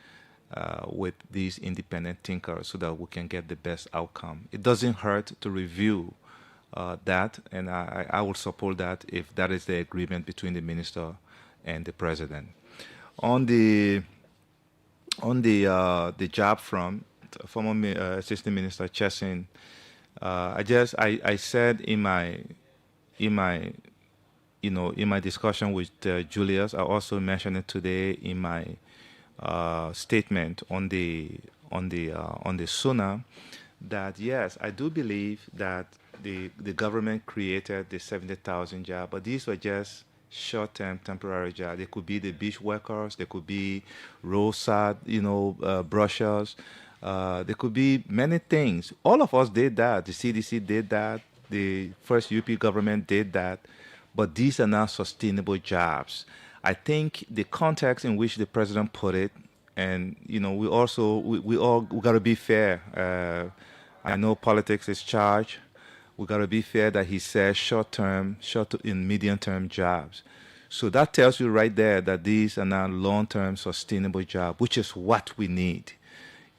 with these independent thinkers so that we can get the best outcome. It doesn't hurt to review that, and I will support that if that is the agreement between the minister and the president. On the job front, former Assistant Minister Chessin, I said in my discussion with Julius, I also mentioned it today in my statement on the SUNA, that yes, I do believe that the government created the 70,000 jobs, but these were just short-term, temporary jobs. They could be the beach workers, they could be roadside, brushers. There could be many things. All of us did that. The CDC did that. The first UP government did that. But these are not sustainable jobs. I think the context in which the president put it, and we got to be fair. I know politics is charged. We got to be fair that he says short to medium-term jobs. So that tells you right there that these are not long-term sustainable jobs, which is what we need.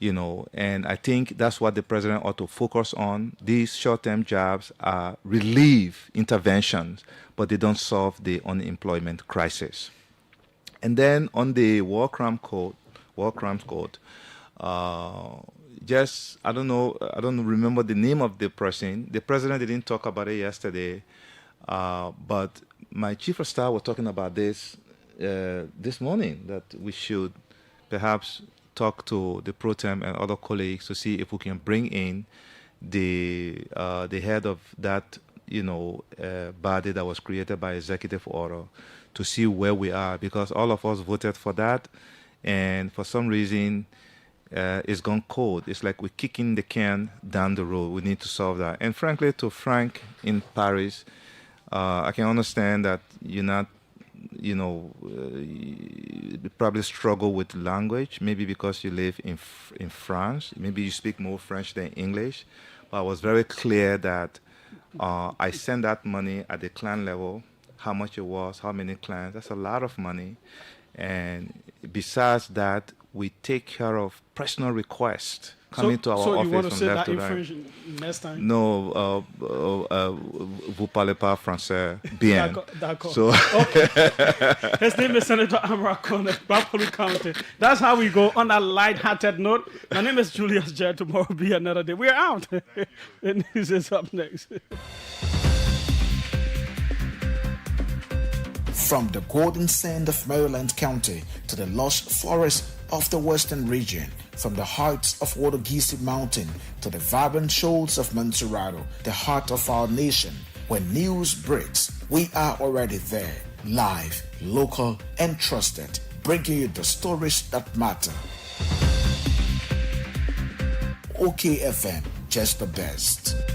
And I think that's what the president ought to focus on. These short-term jobs are relief interventions, but they don't solve the unemployment crisis. And then on the war crimes code, I don't remember the name of the person. The president didn't talk about it yesterday, but my chief of staff was talking about this morning, that we should perhaps talk to the pro tem and other colleagues to see if we can bring in the head of that body that was created by executive order to see where we are, because all of us voted for that, and for some reason it's gone cold. It's like we're kicking the can down the road. We need to solve that. And frankly, to Frank in Paris, I can understand that you're not probably struggle with language, maybe because you live in France. Maybe you speak more French than English. But I was very clear that I sent that money at the clan level, how much it was, how many clans. That's a lot of money. And besides that, we take care of personal requests coming to our office. So
you want to
from
say
left
that
to
in
right.
French next time?
No, vous parlez pas français bien.
D'accord.
So
okay. His name is Senator Amra Kone, Buffalo County. That's how we go on a light-hearted note. My name is Julius J. Tomorrow will be another day. We're out. The news is up next.
From the golden sand of Maryland County to the lush forest of the western region, from the heights of Wodogisi Mountain to the vibrant shoals of Montserrado, the heart of our nation, when news breaks, we are already there, live, local, and trusted. bringing you the stories that matter. OKFM, just the best.